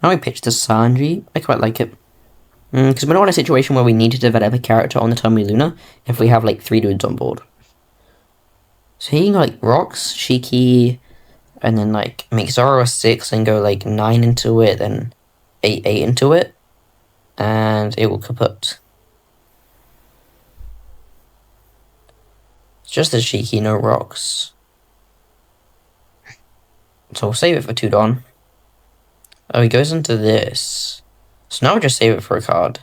Now we pitch to Sanji. I quite like it. Because we're not in a situation where we need to develop a character on the Tommy Luna if we have like 3 dudes on board. So he can go like Rocks, Shiki, and then like make Zoro a 6 and go like 9 into it, then 8 into it, and it will kaput. It's just a Shiki, no Rocks. So we'll save it for 2 Don. Oh, he goes into this. So now we'll just save it for a card.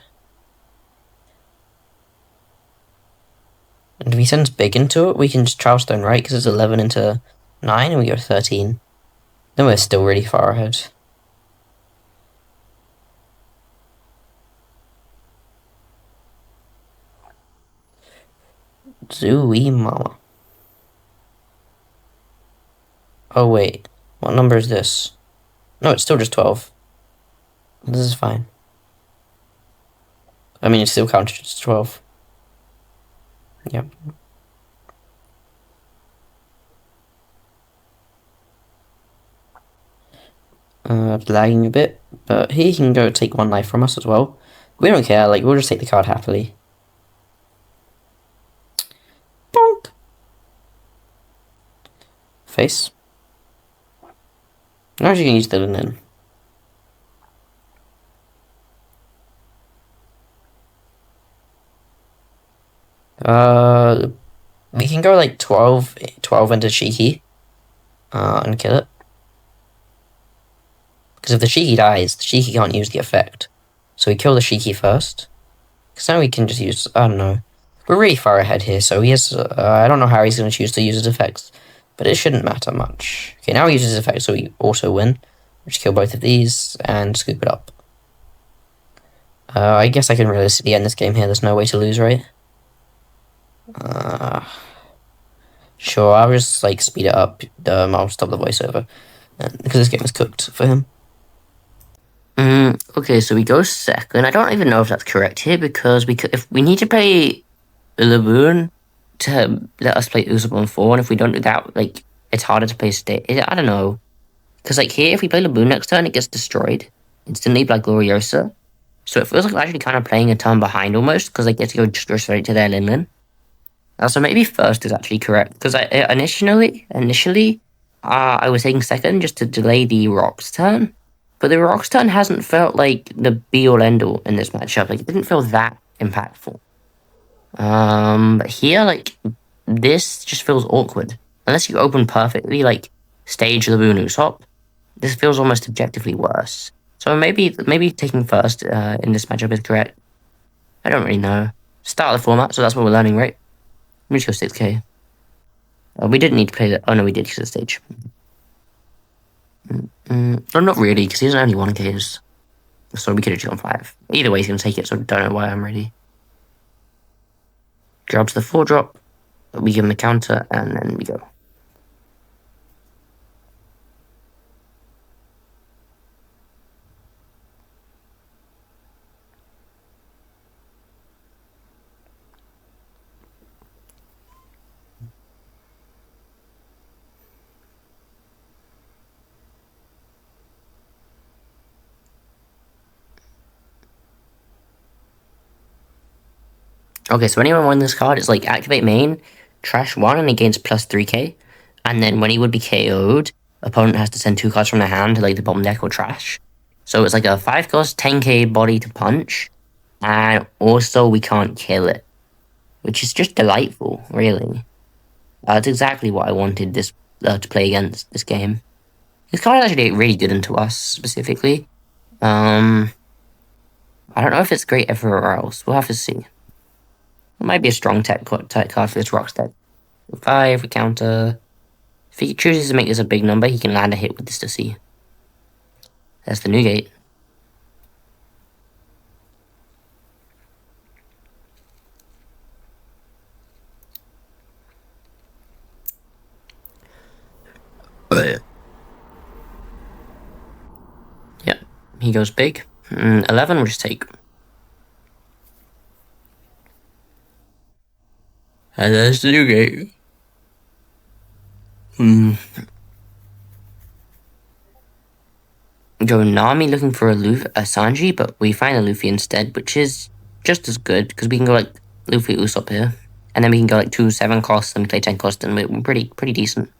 And if he sends big into it, we can just Charlestone, right? Because it's 11 into 9 and we go 13. Then we're still really far ahead. Zooey mama. Oh wait, what number is this? No, it's still just 12. This is fine. I mean, it's still counted as 12. Yep. Lagging a bit, but he can go take 1 life from us as well. We don't care, like, we'll just take the card happily. Bonk! Face. I'm actually gonna use the Linen. We can go like 12 into Shiki, and kill it. Because if the Shiki dies, the Shiki can't use the effect. So we kill the Shiki first. Because now we can just use, I don't know. We're really far ahead here, so he has, I don't know how he's going to choose to use his effects. but it shouldn't matter much. Okay, now he uses his effect, so we also win. Just kill both of these and scoop it up. I guess I can realistically end this game here. There's no way to lose, right? Sure, I'll just like speed it up. I'll stop the voiceover because this game is cooked for him. Okay, so we go second. I don't even know if that's correct here because if we need to play Laboon to let us play Usopp on 4, and if we don't do that, like it's harder to play state. I don't know, because like here, if we play Laboon next turn, it gets destroyed instantly by Gloriosa. So it feels like we're actually kind of playing a turn behind almost, because they get to go straight to their Linlin. So maybe first is actually correct, because initially, I was taking second just to delay the Rock's turn. But the Rock's turn hasn't felt like the be-all end-all in this matchup. Like, it didn't feel that impactful. But here, like, this just feels awkward. Unless you open perfectly, like, stage Laboon Usopp, this feels almost objectively worse. So maybe taking first in this matchup is correct. I don't really know. Start of the format, so that's what we're learning, right? Let me just go 6k. We didn't need to play that. Oh no, we did because of the stage. No, not really, because he doesn't only 1Ks. So we could have just gone 5. Either way, he's going to take it, so don't know why I'm ready. Grabs the 4-drop. We give him the counter, and then we go. Okay, so anyone won this card is like activate main, trash 1, and it gains plus 3k. And then when he would be KO'd, opponent has to send 2 cards from their hand to like the bottom deck or trash. So it's like a 5 cost 10k body to punch, and also we can't kill it, which is just delightful, really. It's exactly what I wanted this to play against this game. This card is actually really good into us specifically. I don't know if it's great everywhere else. We'll have to see. It might be a strong tech card for this Rocks deck. 5, we counter. If he chooses to make this a big number, he can land a hit with this to see. That's the new gate. Yep, he goes big. 11, we'll just take. And that's the new gate. Go Nami looking for a Sanji, but we find a Luffy instead, which is just as good, because we can go like Luffy Usopp here. And then we can go like 2 7 costs, and we play 10 costs, and we're pretty decent.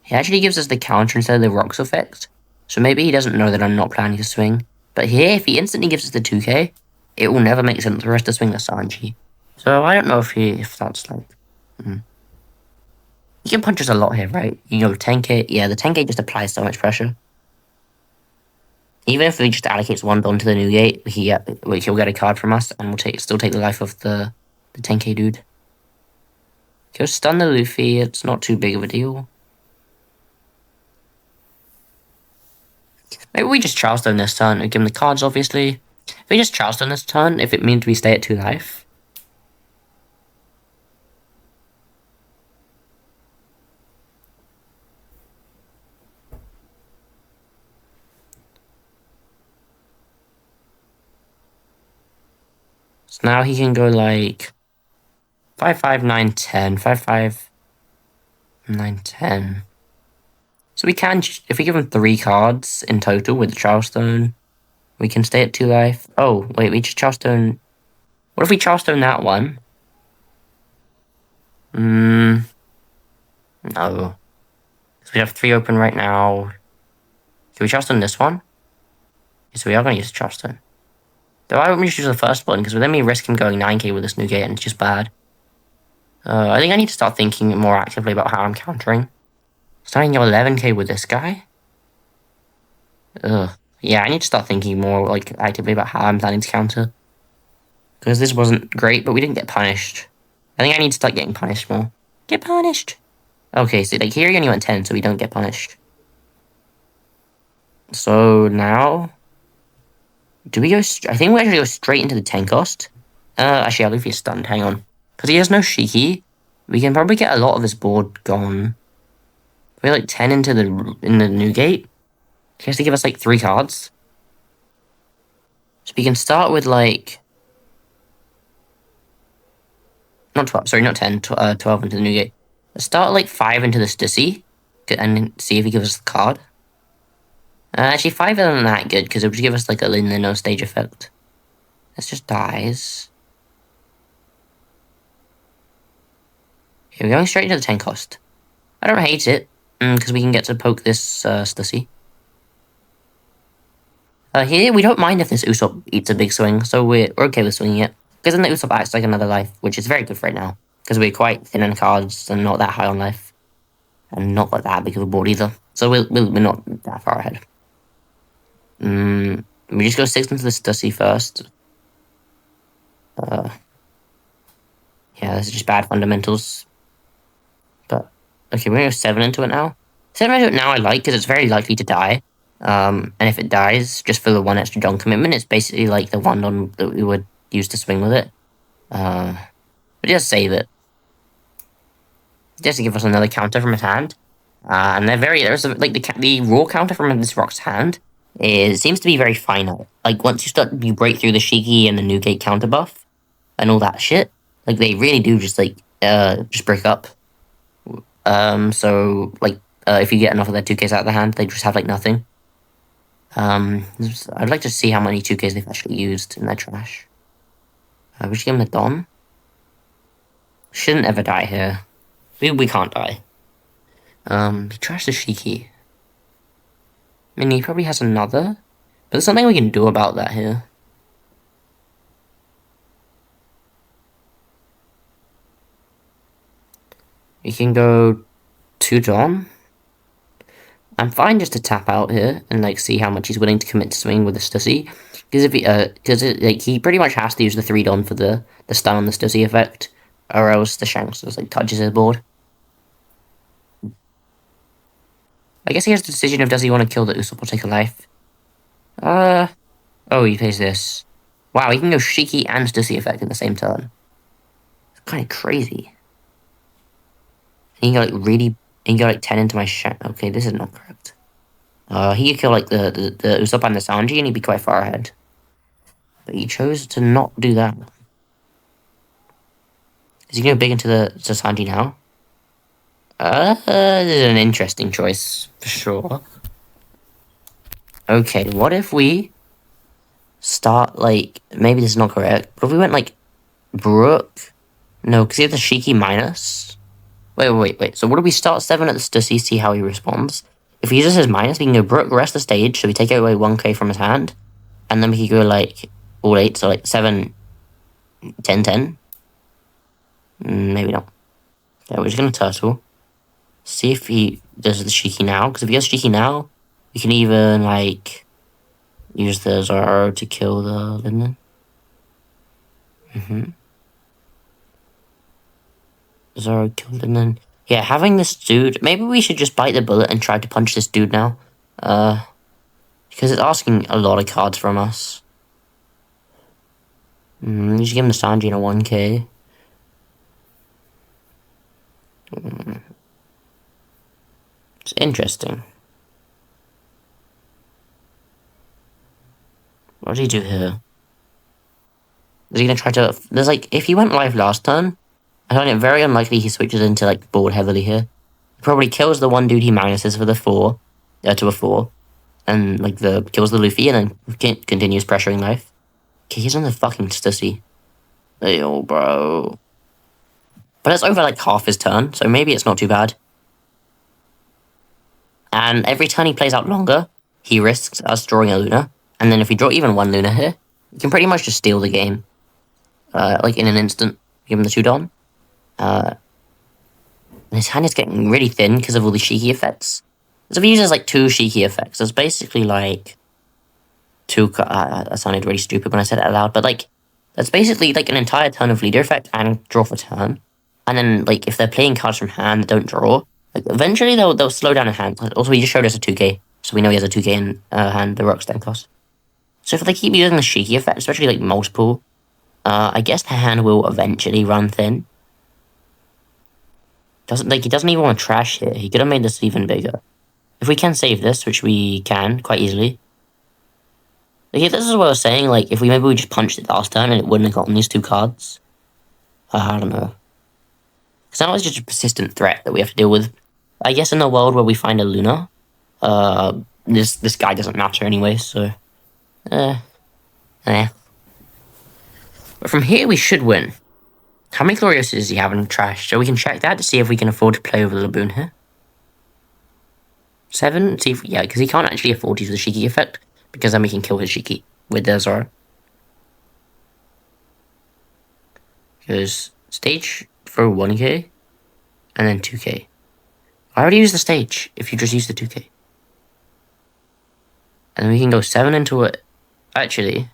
He actually gives us the counter instead of the Rocks effect, so maybe he doesn't know that I'm not planning to swing. But here, if he instantly gives us the 2k, it will never make sense for us to swing the Sanji. So I don't know if that's like... You can punch us a lot here, right? You know, 10k, yeah, the 10k just applies so much pressure. Even if he just allocates 1 bond to the new gate, he'll get a card from us, and we'll still take the life of the 10k dude. Go stun the Luffy, it's not too big of a deal. Maybe we just Charlestone this turn and give him the cards, obviously. If we just Charlestone this turn, if it means we stay at 2 life. So now he can go like 5, 5, 9, 10. 5, 5, 9, 10. So we can, if we give him 3 cards in total with the Charlestone, we can stay at 2 life. Oh, wait, we just Charlestone. What if we Charlestone that one? No. So we have 3 open right now. Can we Charlestone this one? So we are going to use Charlestone. Though I wouldn't just use the first one, because then we risk him going 9k with this new gate, and it's just bad. I think I need to start thinking more actively about how I'm countering. Starting to go 11k with this guy? Yeah, I need to start thinking more like actively about how I'm planning to counter. Because this wasn't great, but we didn't get punished. I think I need to start getting punished more Get punished. Okay, so like here you only went 10, so we don't get punished. So now, do we go? I think we actually go straight into the 10 cost. Actually, I'll leave you stunned. Hang on, because he has no Shiki. We can probably get a lot of his board gone. We're like 10 into the new gate. He has to give us like 3 cards. So we can start with like not 12. Sorry, not 10. 12 into the new gate. Let's start like 5 into the Stussy and see if he gives us the card. Actually, 5 isn't that good because it would give us like a no stage effect. This just dies. Okay, we're going straight into the 10 cost. I don't hate it because we can get to poke this Stussy. Here, we don't mind if this Usopp eats a big swing, so we're okay with swinging it. Because then the Usopp acts like another life, which is very good for right now. Because we're quite thin on cards and not that high on life. And not like that big of a board either. So we're not that far ahead. We just go 6 into the Stussy first. Yeah, this is just bad fundamentals. But, okay, we're going to go 7 into it now. 7 into it now I like, because it's very likely to die. And if it dies, just for the 1 extra John commitment, it's basically like the 1 on that we would use to swing with it. But just save it. Just to give us another counter from his hand. And there's the raw counter from this rock's hand seems to be very finite. Like once you break through the Shiki and the new gate counter buff and all that shit, like they really do just break up. So if you get enough of their 2Ks out of the hand, they just have like nothing. I'd like to see how many 2Ks they've actually used in their trash. We should give him a Don. Shouldn't ever die here. We can't die. He trashed the Shiki. I mean, he probably has another, but there's something we can do about that here. We can go 2 Don. I'm fine just to tap out here and like see how much he's willing to commit to swing with the Stussy, because if he pretty much has to use the 3 Don for the stun on the Stussy effect, or else the Shanks just like touches his board. I guess he has the decision of does he want to kill the Usopp or take a life. Oh, he plays this. Wow, he can go Shiki and Stussy effect in the same turn. It's kind of crazy. He can go like 10 into my Shank. Okay, this is not correct. He could kill like the Usopp and the Sanji and he'd be quite far ahead. But he chose to not do that. Is he going big into the Sanji now? This is an interesting choice, for sure. Okay, what if we start, like, maybe this is not correct, but if we went, like, Brook? No, because he has the Shiki minus. Wait. So what if we start 7 at the Stussy, see how he responds? If he uses his minus, we can go Brook, rest the stage, so we take away 1k from his hand, and then we can go, like, all 8, so, like, 7, 10, 10. Maybe not. Yeah, we're just going to Turtle. See if he does the Shiki now, because if he has Shiki now, we can even, like, use the Zoro to kill the Linden. Zoro killed Linden. Yeah, having this dude, maybe we should just bite the bullet and try to punch this dude now. Because it's asking a lot of cards from us. You should give him the Sanji in a 1k. It's interesting. What did he do here? Is he gonna try to... There's like... If he went live last turn, I find it very unlikely he switches into like board heavily here. He probably kills the one dude he minuses for the 4, to a 4. And like kills the Luffy and then continues pressuring life. Okay, he's on the fucking Stussy. Yo, bro. But it's over like half his turn, so maybe it's not too bad. And every turn he plays out longer, he risks us drawing a Luna. And then if we draw even 1 Luna here, we can pretty much just steal the game. Like in an instant. Give him the 2 Don. And his hand is getting really thin because of all the Shiki effects. So if he uses like 2 Shiki effects, that's basically like 2... that sounded really stupid when I said it out loud, but like, that's basically like an entire turn of leader effect and draw for turn. and then like if they're playing cards from hand that don't draw, like eventually they'll slow down in hand. Also, he just showed us a 2K, so we know he has a 2K in hand. The Rock Stem cost. So if they keep using the Shiki effect, especially like multiple, I guess the hand will eventually run thin. He doesn't even want to trash here. He could have made this even bigger. If we can save this, which we can quite easily. Like, this is what I was saying, like, if we just punched it last turn and it wouldn't have gotten these 2 cards. I don't know. Because now it's just a persistent threat that we have to deal with. I guess in a world where we find a Luna, this guy doesn't matter anyway, so... But from here we should win. How many Glorious does he have in trash? So we can check that to see if we can afford to play over the Laboon here. 7? See if, yeah, because he can't actually afford to use the Shiki effect, because then we can kill his Shiki with the Zora. Because stage for 1k, and then 2k. I already used the stage, if you just use the 2k. And then we can go 7 into it. Actually.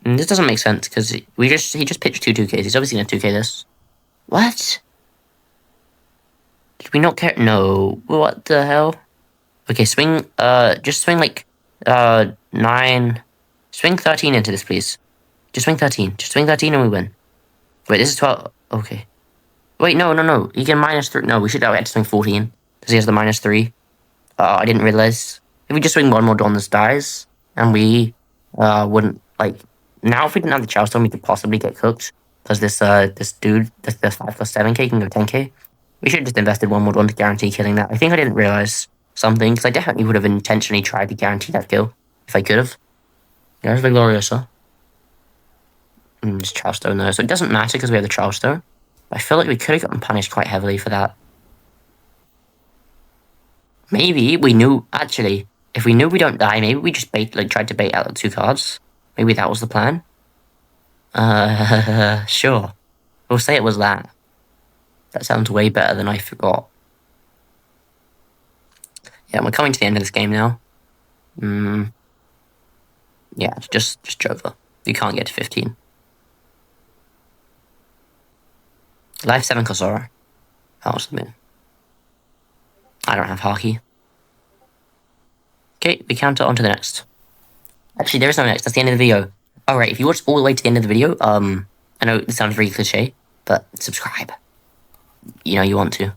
This doesn't make sense, because he just pitched 2 2Ks. He's obviously gonna 2K this. What? Did we not care? No. What the hell? Okay, swing, just swing like, 9. Swing 13 into this, please. Just swing 13. Just swing 13 and we win. Wait, this is 12. Okay. Wait, no. He can -3. No, we should have had to swing 14. Because he has the -3. I didn't realize. If we just swing one more Dawn, this dies. And we, wouldn't, like... Now, if we didn't have the Charleston, we could possibly get cooked. Because this dude, this 5+7k can go 10k. We should have just invested one more Dawn to guarantee killing that. I think I didn't realize something, because I definitely would have intentionally tried to guarantee that kill. If I could have. There's the Gloriosa. Just Charlestone though, so it doesn't matter because we have the Charlestone. I feel like we could have gotten punished quite heavily for that. Maybe we knew, actually, if we knew we don't die, maybe we just tried to bait out the 2 cards. Maybe that was the plan. Sure. We'll say it was that. That sounds way better than I forgot. Yeah, we're coming to the end of this game now. Yeah, just Jova. You can't get to 15. Life 7 Kosora. That was the moon. I don't have Haki. Okay, we counter on to the next. Actually, there is no next. That's the end of the video. Alright, if you watched all the way to the end of the video, I know it sounds really cliche, but subscribe. You know you want to.